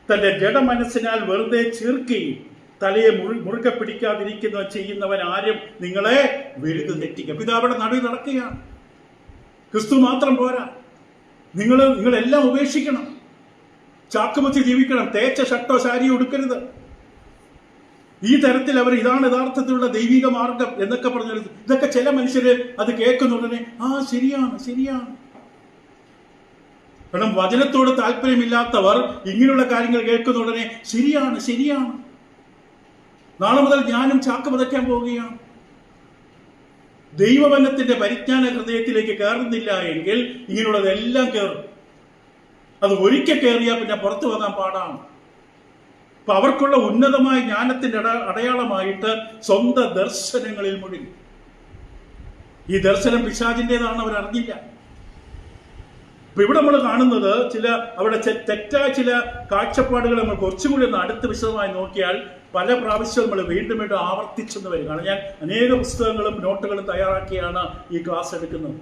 തന്റെ ജഡമനസ്സിനാൽ വെറുതെ ചീർക്കുകയും തലയെ മുറുകെ പിടിക്കാതിരിക്കുന്ന ചെയ്യുന്നവൻ ആരും നിങ്ങളെ വെറുതെ തെറ്റിക്കുക. പിതാവിടെ നടുവിൽ നടക്കുകയാണ്. ക്രിസ്തു മാത്രം പോരാ, നിങ്ങളെല്ലാം ഉപേക്ഷിക്കണം, ചാക്കുമച്ച് ജീവിക്കണം, തേച്ച ഷർട്ടോ സാരിയോ ഉടുക്കരുത്. ഈ തരത്തിൽ അവർ ഇതാണ് യഥാർത്ഥത്തിലുള്ള ദൈവിക മാർഗം എന്നൊക്കെ പറഞ്ഞു. ഇതൊക്കെ ചില മനുഷ്യര് അത് കേൾക്കുന്ന ഉടനെ ശരിയാണ് ശരിയാണ്. കാരണം വചനത്തോട് താല്പര്യമില്ലാത്തവർ ഇങ്ങനെയുള്ള കാര്യങ്ങൾ കേൾക്കുന്ന ഉടനെ ശരിയാണ് ശരിയാണ്, നാളെ മുതൽ ഞാനും ചാക്ക് പതയ്ക്കാൻ പോവുകയാണ്. ദൈവവചനത്തിന്റെ പരിജ്ഞാന ഹൃദയത്തിലേക്ക് കയറുന്നില്ല എങ്കിൽ ഇങ്ങനെയുള്ളതെല്ലാം കയറും. അത് ഒരിക്കൽ കയറിയാൽ പിന്നെ പുറത്തു വരാൻ പാടാണ്. അപ്പൊ അവർക്കുള്ള ഉന്നതമായ ജ്ഞാനത്തിന്റെ അടയാളമായിട്ട് സ്വന്തം ദർശനങ്ങളിൽ മുഴുകി. ഈ ദർശനം പിശാചിൻ്റെതാണ്, അവർ അറിഞ്ഞില്ല. അപ്പൊ ഇവിടെ നമ്മൾ കാണുന്നത് അവിടെ തെറ്റായ ചില കാഴ്ചപ്പാടുകൾ നമ്മൾ കുറച്ചുകൂടി ഒന്ന് അടുത്ത് വിശദമായി നോക്കിയാൽ പല പ്രാവശ്യം നമ്മൾ വീണ്ടും വീണ്ടും ആവർത്തിച്ചെന്ന് വരും. കാരണം ഞാൻ അനേക പുസ്തകങ്ങളും നോട്ടുകളും തയ്യാറാക്കിയാണ് ഈ ക്ലാസ് എടുക്കുന്നത്.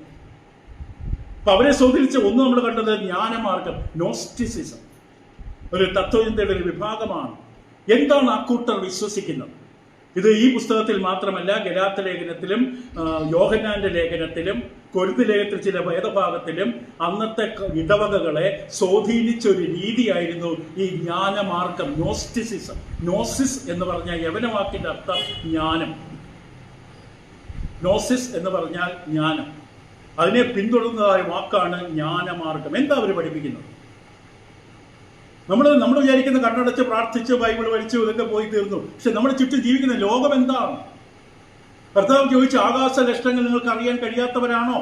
അപ്പൊ അവരെ സ്വാധീനിച്ച ഒന്ന് നമ്മൾ കണ്ടത് ജ്ഞാനമാർഗം, നോസ്റ്റിസിസം, ഒരു തത്വചിന്തയുടെ ഒരു വിഭാഗമാണ്. എന്താണ് അക്കൂട്ടർ വിശ്വസിക്കുന്നത്? ഇത് ഈ പുസ്തകത്തിൽ മാത്രമല്ല, ഗലാത്യ ലേഖനത്തിലും യോഹന്നാന്റെ ലേഖനത്തിലും കൊരിന്ത്യർ ലേഖനത്തിൽ ചില വേദഭാഗത്തിലും അന്നത്തെ ഇടവകകളെ സ്വാധീനിച്ച ഒരു രീതിയായിരുന്നു ഈ ജ്ഞാനമാർഗം, നോസ്റ്റിസിസം. നോസിസ് എന്ന് പറഞ്ഞാൽ യവനവാക്കിന്റെ അർത്ഥം ജ്ഞാനം. നോസിസ് എന്ന് പറഞ്ഞാൽ ജ്ഞാനം. അതിനെ പിന്തുടർന്നതായ വാക്കാണ് ജ്ഞാനമാർഗം. എന്താ അവർ പഠിപ്പിക്കുന്നത്? നമ്മൾ വിചാരിക്കുന്ന കണ്ണടച്ച് പ്രാർത്ഥിച്ച് ബൈബിൾ വലിച്ചു ഇതൊക്കെ പോയി തീർന്നു. പക്ഷെ നമ്മുടെ ചുറ്റും ജീവിക്കുന്ന ലോകം എന്താണ്? കർത്താവ് ചോദിച്ച ആകാശ ലക്ഷണങ്ങൾ നിങ്ങൾക്ക് അറിയാൻ കഴിയാത്തവരാണോ?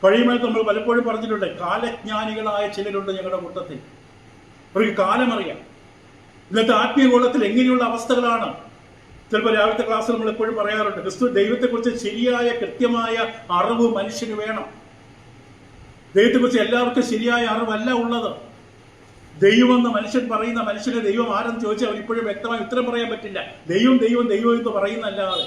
പഴയമേൽ നമ്മൾ പലപ്പോഴും പറഞ്ഞിട്ടുണ്ട്, കാലജ്ഞാനികളായ ചിലരുണ്ട് ഞങ്ങളുടെ കൂട്ടത്തിൽ. അവർക്ക് കാലമറിയാം. ഇന്നത്തെ ആത്മീയഗോളത്തിൽ എങ്ങനെയുള്ള അവസ്ഥകളാണ്. ചിലപ്പോൾ രാവിലത്തെ ക്ലാസ്സിൽ നമ്മൾ എപ്പോഴും പറയാറുണ്ട്, ക്രിസ്തു ദൈവത്തെക്കുറിച്ച് ശരിയായ കൃത്യമായ അറിവ് മനുഷ്യന് വേണം. ദൈവത്തെക്കുറിച്ച് എല്ലാവർക്കും ശരിയായ അറിവല്ല ഉള്ളത്. ദൈവമെന്ന് മനുഷ്യൻ പറയുന്ന മനുഷ്യനെ ദൈവം ആരെന്ന് ചോദിച്ചാൽ അവർ ഇപ്പോഴും വ്യക്തമായി ഉത്തരം പറയാൻ പറ്റില്ല. ദൈവം ദൈവം ദൈവം എന്ന് പറയുന്നല്ലാതെ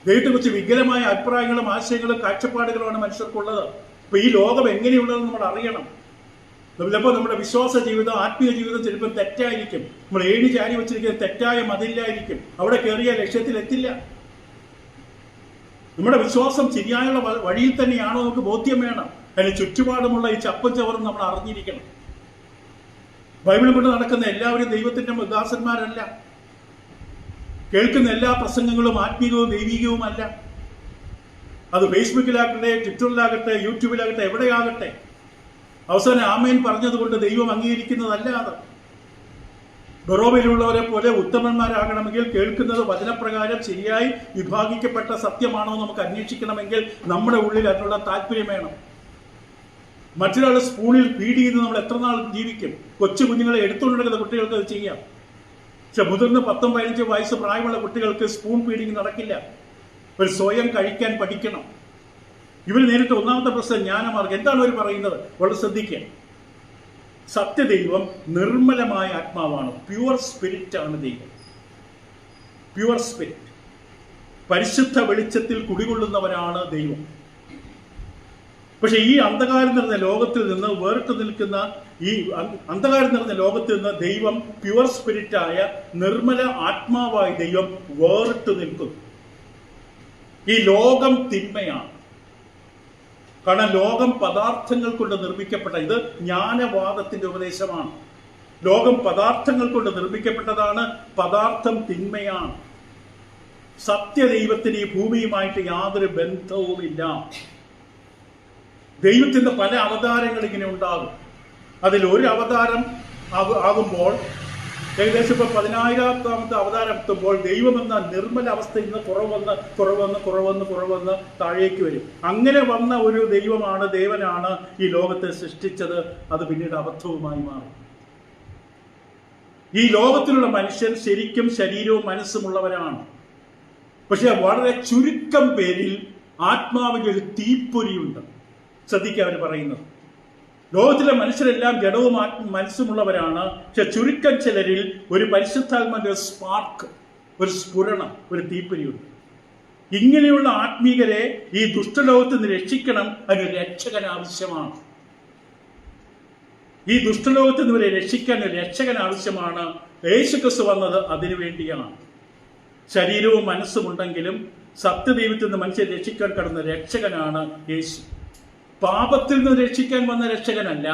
ദൈവത്തെക്കുറിച്ച് വികലമായ അഭിപ്രായങ്ങളും ആശയങ്ങളും കാഴ്ചപ്പാടുകളുമാണ് മനുഷ്യർക്കുള്ളത്. അപ്പൊ ഈ ലോകം എങ്ങനെയുള്ളതെന്ന് നമ്മൾ അറിയണം. ചിലപ്പോൾ നമ്മുടെ വിശ്വാസ ജീവിതം, ആത്മീയ ജീവിതം ചിലപ്പോൾ തെറ്റായിരിക്കും. നമ്മൾ ഏണി ചാരി വെച്ചിരിക്കുന്നത് തെറ്റായ മതിലായിരിക്കും. അവിടെ കയറിയ ലക്ഷ്യത്തിലെത്തില്ല. നമ്മുടെ വിശ്വാസം ശരിയായുള്ള വഴിയിൽ തന്നെയാണോ നമുക്ക് ബോധ്യം വേണം. അതിന് ചുറ്റുപാടുമുള്ള ഈ ചപ്പും ചവറും നമ്മൾ അറിഞ്ഞിരിക്കണം. ബൈബിൾ കൊണ്ട് നടക്കുന്ന എല്ലാവരും ദൈവത്തിന്റെ ദാസന്മാരല്ല. കേൾക്കുന്ന എല്ലാ പ്രസംഗങ്ങളും ആത്മീയവും ദൈവികവുമല്ല. അത് ഫേസ്ബുക്കിലാകട്ടെ, ട്വിറ്ററിലാകട്ടെ, യൂട്യൂബിലാകട്ടെ, എവിടെയാകട്ടെ, അവസാനം ആമേൻ പറഞ്ഞതുകൊണ്ട് ദൈവം അംഗീകരിക്കുന്നതല്ല. അത് ബറോബയിലുള്ളവരെ പോലെ ഉത്തമന്മാരാകണമെങ്കിൽ കേൾക്കുന്നത് വചനപ്രകാരം ശരിയായി വിഭാഗിക്കപ്പെട്ട സത്യമാണോ നമുക്ക് അന്വേഷിക്കണമെങ്കിൽ നമ്മുടെ ഉള്ളിൽ അതിനുള്ള താല്പര്യം വേണം. മറ്റൊരാൾ സ്പൂണിൽ ഫീഡ് ചെയ്ത് നമ്മൾ എത്ര നാൾ ജീവിക്കും? കൊച്ചു കുഞ്ഞുങ്ങളെ എടുത്തുകൊണ്ടിരിക്കുന്ന കുട്ടികൾക്ക് അത് ചെയ്യാം. പക്ഷെ മുതിർന്ന 10-15 വയസ്സ് പ്രായമുള്ള കുട്ടികൾക്ക് സ്പൂൺ ഫീഡിങ് നടക്കില്ല. ഒരു സ്വയം കഴിക്കാൻ പഠിക്കണം. ഇവർ നേരിട്ട് ഒന്നാമത്തെ പ്രശ്നം ജ്ഞാനമാർഗം. എന്താണ് അവർ പറയുന്നത്? വളരെ ശ്രദ്ധിക്കുക. സത്യദൈവം നിർമ്മലമായ ആത്മാവാണ്. പ്യുവർ സ്പിരിറ്റ് ആണ് ദൈവം. പ്യുവർ സ്പിരിറ്റ്, പരിശുദ്ധ വെളിച്ചത്തിൽ കുടികൊള്ളുന്നവനാണ് ദൈവം. പക്ഷെ ഈ അന്ധകാരം നിറഞ്ഞ ലോകത്തിൽ നിന്ന് വേറിട്ട് നിൽക്കുന്ന ഈ അന്ധകാരം നിറഞ്ഞ ലോകത്തിൽ നിന്ന് ദൈവം പ്യുവർ സ്പിരിറ്റായ നിർമ്മല ആത്മാവായ ദൈവം വേറിട്ട് നിൽക്കുന്നു. ഈ ലോകം തിന്മയാണ്. കാരണം ലോകം പദാർത്ഥങ്ങൾ കൊണ്ട് നിർമ്മിക്കപ്പെട്ട, ഇത് ജ്ഞാനവാദത്തിന്റെ ഉപദേശമാണ്. ലോകം പദാർത്ഥങ്ങൾ കൊണ്ട് നിർമ്മിക്കപ്പെട്ടതാണ്. പദാർത്ഥം തിന്മയാണ്. സത്യദൈവത്തിന് ഈ ഭൂമിയുമായിട്ട് യാതൊരു ബന്ധവുമില്ല. ദൈവത്തിന്റെ പല അവതാരങ്ങൾ ഇങ്ങനെ ഉണ്ടാകും. അതിൽ ഒരു അവതാരം ആകുമ്പോൾ ഏകദേശം ഇപ്പൊ 10,000ാമത്തെ അവതാരം എത്തുമ്പോൾ ദൈവമെന്ന നിർമ്മല അവസ്ഥയിൽ നിന്ന് കുറവന്ന് താഴേക്ക് വരും. അങ്ങനെ വന്ന ഒരു ദേവനാണ് ഈ ലോകത്തെ സൃഷ്ടിച്ചത്. അത് പിന്നീട് അബദ്ധവുമായി മാറും. ഈ ലോകത്തിലുള്ള മനുഷ്യർ ശരിക്കും ശരീരവും മനസ്സുമുള്ളവരാണ്. പക്ഷെ വളരെ ചുരുക്കം പേരിൽ ആത്മാവിന്റെ ഒരു തീപ്പൊരിയുണ്ട്. ശ്രദ്ധിക്കുക, അവർ പറയുന്നത് ലോകത്തിലെ മനുഷ്യരെല്ലാം ജഡവും മനസ്സുമുള്ളവരാണ്. പക്ഷെ ചുരുക്കം ചിലരിൽ ഒരു പരിശുദ്ധാത്മാവിന്റെ സ്പാർക്ക്, ഒരു സ്ഫുരണം, ഒരു തീപ്പൊരിയുണ്ട്. ഇങ്ങനെയുള്ള ആത്മീകരെ ഈ ദുഷ്ടലോകത്ത് നിന്ന് രക്ഷിക്കണം. അതിനൊരു രക്ഷകൻ ആവശ്യമാണ്. ഈ ദുഷ്ടലോകത്ത് നിന്ന് ഇവരെ രക്ഷിക്കാൻ ഒരു രക്ഷകൻ ആവശ്യമാണ്. യേശുക്രിസ്തു വന്നത് അതിനു വേണ്ടിയാണ്. ശരീരവും മനസ്സുമുണ്ടെങ്കിലും സത്യദൈവത്തിൽ നിന്ന് മനുഷ്യരെ രക്ഷിക്കാൻ കടന്ന രക്ഷകനാണ് യേശു. പാപത്തിൽ നിന്ന് രക്ഷിക്കാൻ വന്ന രക്ഷകനല്ല,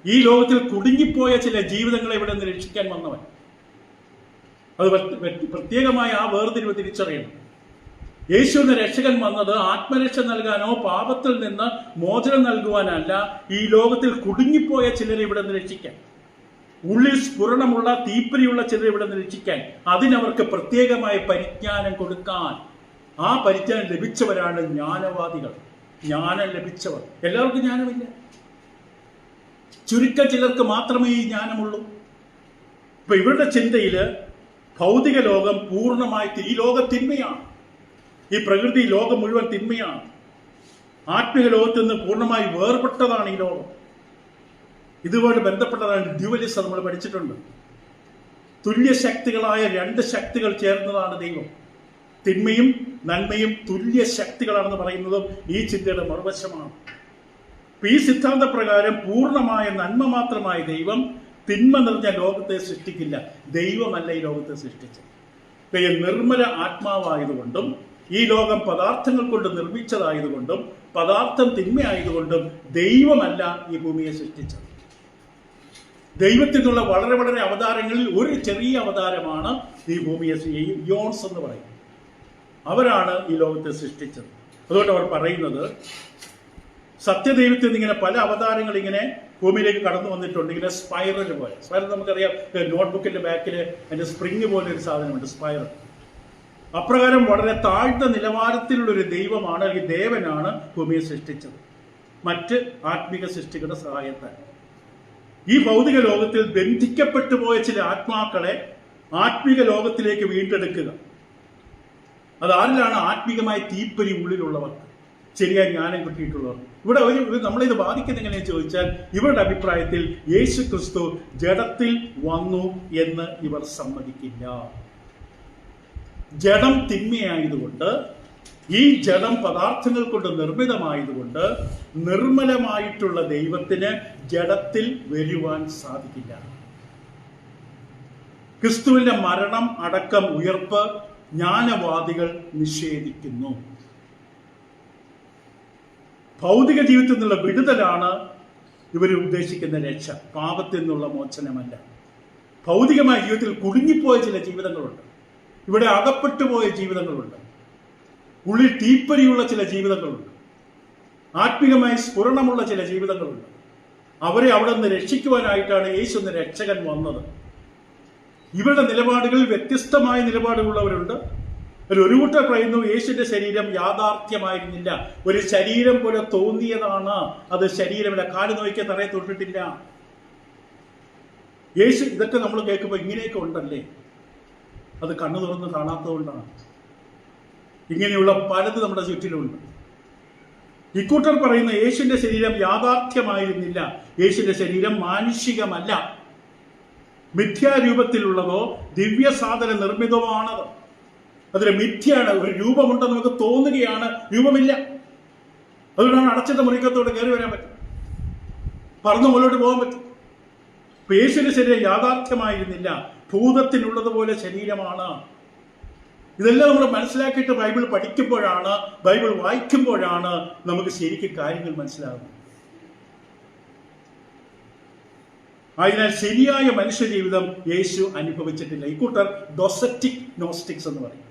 ഈ ലോകത്തിൽ കുടുങ്ങിപ്പോയ ചില ജീവിതങ്ങളെ ഇവിടെ നിന്ന് രക്ഷിക്കാൻ വന്നവൻ. അത് പ്രത്യേകമായി ആ വേർതിരിവ് തിരിച്ചറിയണം. യേശു എന്ന രക്ഷകൻ വന്നത് ആത്മരക്ഷ നൽകാനോ പാപത്തിൽ നിന്ന് മോചനം നൽകുവാനല്ല, ഈ ലോകത്തിൽ കുടുങ്ങിപ്പോയ ചിലരെ ഇവിടെ നിന്ന് രക്ഷിക്കാൻ, ഉള്ളിൽ സ്ഫുരണമുള്ള തീപ്പൊരിയുള്ള ചിലരെ ഇവിടെ നിന്ന് രക്ഷിക്കാൻ, അതിനവർക്ക് പ്രത്യേകമായ പരിജ്ഞാനം കൊടുക്കാൻ. ആ പരിജ്ഞാനം ലഭിച്ചവരാണ് ജ്ഞാനവാദികൾ, ജ്ഞാനം ലഭിച്ചവർ. എല്ലാവർക്കും ജ്ഞാനമില്ല. ചുരുക്കം ചിലർക്ക് മാത്രമേ ഈ ജ്ഞാനമുള്ളൂ. ഇപ്പൊ ഇവരുടെ ചിന്തയില് ഭൗതിക ലോകം പൂർണ്ണമായി, ഈ ലോകം തിന്മയാണ്. ഈ പ്രകൃതി ലോകം മുഴുവൻ തിന്മയാണ്. ആത്മിക ലോകത്തിൽ നിന്ന് പൂർണ്ണമായി വേർപെട്ടതാണ് ഈ ലോകം. ഇതുമായിട്ട് ബന്ധപ്പെട്ടതാണ് ഡ്യുവലിസം. നമ്മൾ പഠിച്ചിട്ടുണ്ട്. തുല്യ ശക്തികളായ രണ്ട് ശക്തികൾ ചേർന്നതാണ് ദൈവം. തിന്മയും നന്മയും തുല്യ ശക്തികളാണെന്ന് പറയുന്നതും ഈ ചിന്തയുടെ മറുവശമാണ്. ഈ സിദ്ധാന്ത പ്രകാരം പൂർണ്ണമായ നന്മ മാത്രമായ ദൈവം തിന്മ നിറഞ്ഞ ലോകത്തെ സൃഷ്ടിക്കില്ല. ദൈവമല്ല ഈ ലോകത്തെ സൃഷ്ടിച്ചത്. നിർമ്മല ആത്മാവായതുകൊണ്ടും ഈ ലോകം പദാർത്ഥങ്ങൾ കൊണ്ട് നിർമ്മിച്ചതായതുകൊണ്ടും പദാർത്ഥം തിന്മയായതുകൊണ്ടും ദൈവമല്ല ഈ ഭൂമിയെ സൃഷ്ടിച്ചത്. ദൈവത്തിനുള്ള വളരെ വളരെ അവതാരങ്ങളിൽ ഒരു ചെറിയ അവതാരമാണ് ഈ ഭൂമിയെ യോൺസ് എന്ന് പറയും. അവരാണ് ഈ ലോകത്തെ സൃഷ്ടിച്ചത്. അതുകൊണ്ട് അവർ പറയുന്നത് സത്യദൈവത്തിൽ നിന്ന് ഇങ്ങനെ പല അവതാരങ്ങൾ ഇങ്ങനെ ഭൂമിയിലേക്ക് കടന്നു വന്നിട്ടുണ്ട്. ഇങ്ങനെ സ്പൈറൽ പോലെ. സ്പൈറൽ നമുക്കറിയാം, നോട്ട്ബുക്കിന്റെ ബാക്കിൽ അതിന്റെ സ്പ്രിങ് പോലെ ഒരു സാധനമുണ്ട്, സ്പൈറൽ. അപ്രകാരം വളരെ താഴ്ന്ന നിലവാരത്തിലുള്ളൊരു ദൈവമാണ്, അല്ലെങ്കിൽ ദേവനാണ് ഭൂമിയെ സൃഷ്ടിച്ചത്, മറ്റ് ആത്മിക സൃഷ്ടികളുടെ സഹായത്താൽ. ഈ ഭൗതിക ലോകത്തിൽ ബന്ധിക്കപ്പെട്ടു പോയ ചില ആത്മാക്കളെ ആത്മിക ലോകത്തിലേക്ക് വീണ്ടെടുക്കുക. അതാരിലാണ്? ആത്മീകമായ തീപ്പൊരി ഉള്ളിലുള്ളവർക്ക്, ശരിയായ ജ്ഞാനം കിട്ടിയിട്ടുള്ളവർ. ഇവിടെ നമ്മളിത് ബാധിക്കുന്ന എങ്ങനെയാണെന്ന് ചോദിച്ചാൽ, ഇവരുടെ അഭിപ്രായത്തിൽ യേശു ക്രിസ്തു ജഡത്തിൽ വന്നു എന്ന് ഇവർ സമ്മതിക്കില്ല. ജഡം തിന്മയായതുകൊണ്ട്, ഈ ജഡം പദാർത്ഥങ്ങൾ കൊണ്ട് നിർമ്മിതമായതുകൊണ്ട് നിർമ്മലമായിട്ടുള്ള ദൈവത്തിന് ജഡത്തിൽ വരുവാൻ സാധിക്കില്ല. ക്രിസ്തുവിന്റെ മരണം, അടക്കം, ഉയർപ്പ് ജ്ഞാനവാദികൾ നിഷേധിക്കുന്നു. ഭൗതിക ജീവിതത്തിൽ നിന്നുള്ള വിടുതലാണ് ഇവർ ഉദ്ദേശിക്കുന്ന രക്ഷ, പാപത്തിൽ നിന്നുള്ള മോചനമല്ല. ഭൗതികമായ ജീവിതത്തിൽ കുടുങ്ങിപ്പോയ ചില ജീവിതങ്ങളുണ്ട്, ഇവിടെ അകപ്പെട്ടുപോയ ജീവിതങ്ങളുണ്ട്, ഉള്ളിൽ തീപ്പരിയുള്ള ചില ജീവിതങ്ങളുണ്ട്, ആത്മീകമായി സ്ഫുരണമുള്ള ചില ജീവിതങ്ങളുണ്ട്. അവരെ അവിടെ നിന്ന് രക്ഷിക്കുവാനായിട്ടാണ് യേശു എന്ന രക്ഷകൻ വന്നത്. ഇവരുടെ നിലപാടുകളിൽ വ്യത്യസ്തമായ നിലപാടുകളുള്ളവരുണ്ട്. ഒരു കൂട്ടർ പറയുന്നു യേശുവിന്റെ ശരീരം യാഥാർത്ഥ്യമായിരുന്നില്ല, ഒരു ശരീരം പോലെ തോന്നിയതാണ്, അത് ശരീരമല്ല, കാല് നോക്കിയ തറയെ തൊട്ടിട്ടില്ല. യേശു ഇതൊക്കെ നമ്മൾ കേൾക്കുമ്പോൾ ഇങ്ങനെയൊക്കെ ഉണ്ടല്ലേ, അത് കണ്ണു തുറന്ന് കാണാത്തതുകൊണ്ടാണ്. ഇങ്ങനെയുള്ള പലത് നമ്മുടെ ചുറ്റിലുണ്ട്. ഇക്കൂട്ടർ പറയുന്ന യേശുവിന്റെ ശരീരം യാഥാർത്ഥ്യമായിരുന്നില്ല, യേശുവിന്റെ ശരീരം മാനുഷികമല്ല, മിഥ്യാരൂപത്തിലുള്ളതോ ദിവ്യ സാധന നിർമ്മിതമാണത്. അതിന് മിഥ്യയാണ്, ഒരു രൂപമുണ്ടെന്ന് നമുക്ക് തോന്നുകയാണ്, രൂപമില്ല. അതുകൊണ്ടാണ് അടച്ചിട്ട മുറിക്കത്തോടെ കയറി വരാൻ പറ്റും, പറന്ന് മുന്നോട്ട് പോകാൻ പറ്റും. അപ്പൊ യേശുവിന്റെ ശരീരം യാഥാർത്ഥ്യമായിരുന്നില്ല, ഭൂതത്തിനുള്ളതുപോലെ ശരീരമാണ്. ഇതെല്ലാം നമ്മൾ മനസ്സിലാക്കിയിട്ട് ബൈബിൾ പഠിക്കുമ്പോഴാണ്, ബൈബിൾ വായിക്കുമ്പോഴാണ് നമുക്ക് ശരിക്കും കാര്യങ്ങൾ മനസ്സിലാകുന്നത്. അതിനാൽ ശരിയായ മനുഷ്യ ജീവിതം യേശു അനുഭവിച്ചിട്ടില്ല. ഇക്കൂട്ടർ ഡൊസറ്റിക് നോസ്റ്റിക്സ് എന്ന് പറയും.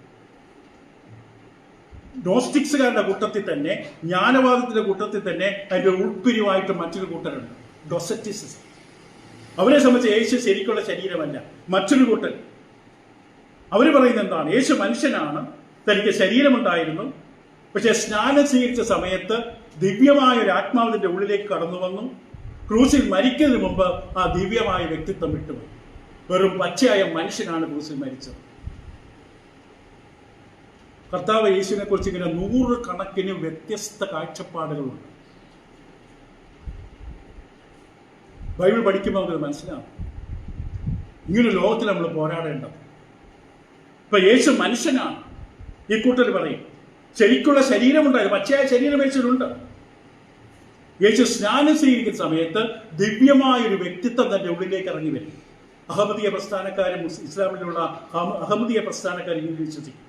നോസ്റ്റിക്സുകാരുടെ കൂട്ടത്തിൽ തന്നെ, ജ്ഞാനവാദത്തിന്റെ കൂട്ടത്തിൽ തന്നെ അതിന്റെ ഉൾപ്പിരിവായിട്ട് മറ്റൊരു കൂട്ടരുണ്ട്, ഡൊസറ്റിസിസ്. അവരെ സംബന്ധിച്ച് യേശു ശരിക്കുള്ള ശരീരമല്ല. മറ്റൊരു കൂട്ടർ അവർ പറയുന്നത് എന്താണ്? യേശു മനുഷ്യനാണ്, തനിക്ക് ശരീരമുണ്ടായിരുന്നു, പക്ഷെ സ്നാനം സ്വീകരിച്ച സമയത്ത് ദിവ്യമായ ഒരു ആത്മാവിന്റെ ഉള്ളിലേക്ക് കടന്നു വന്നു. ക്രൂസിൽ മരിക്കുന്നതിന് മുമ്പ് ആ ദിവ്യമായ വ്യക്തിത്വം വിട്ടുപോയി. വെറും പച്ചയായ മനുഷ്യനാണ് ക്രൂസിൽ മരിച്ചത്. കർത്താവ് യേശുവിനെ കുറിച്ച് ഇങ്ങനെ 100 കണക്കിന് വ്യത്യസ്ത കാഴ്ചപ്പാടുകളുണ്ട്. ബൈബിൾ പഠിക്കുമ്പോൾ നമുക്ക് മനസ്സിലാവും. ഇങ്ങനെ ലോകത്തിൽ നമ്മൾ പോരാടേണ്ടത്. ഇപ്പൊ യേശു മനുഷ്യനാണ്, ഈ കൂട്ടർ പറയും. ശരിക്കുള്ള ശരീരമുണ്ടായിരുന്നു, പച്ചയായ ശരീരം യേശുവിനുണ്ട്. യേശു സ്നാനം സ്വീകരിക്കുന്ന സമയത്ത് ദിവ്യമായൊരു വ്യക്തിത്വം തന്റെ ഉള്ളിലേക്ക് ഇറങ്ങി വരും. അഹമ്മദീയ പ്രസ്ഥാനക്കാരും ഇസ്ലാമിലുള്ള അഹമ്മദീയ പ്രസ്ഥാനക്കാരും ഇങ്ങനെ വിശ്വസിക്കും.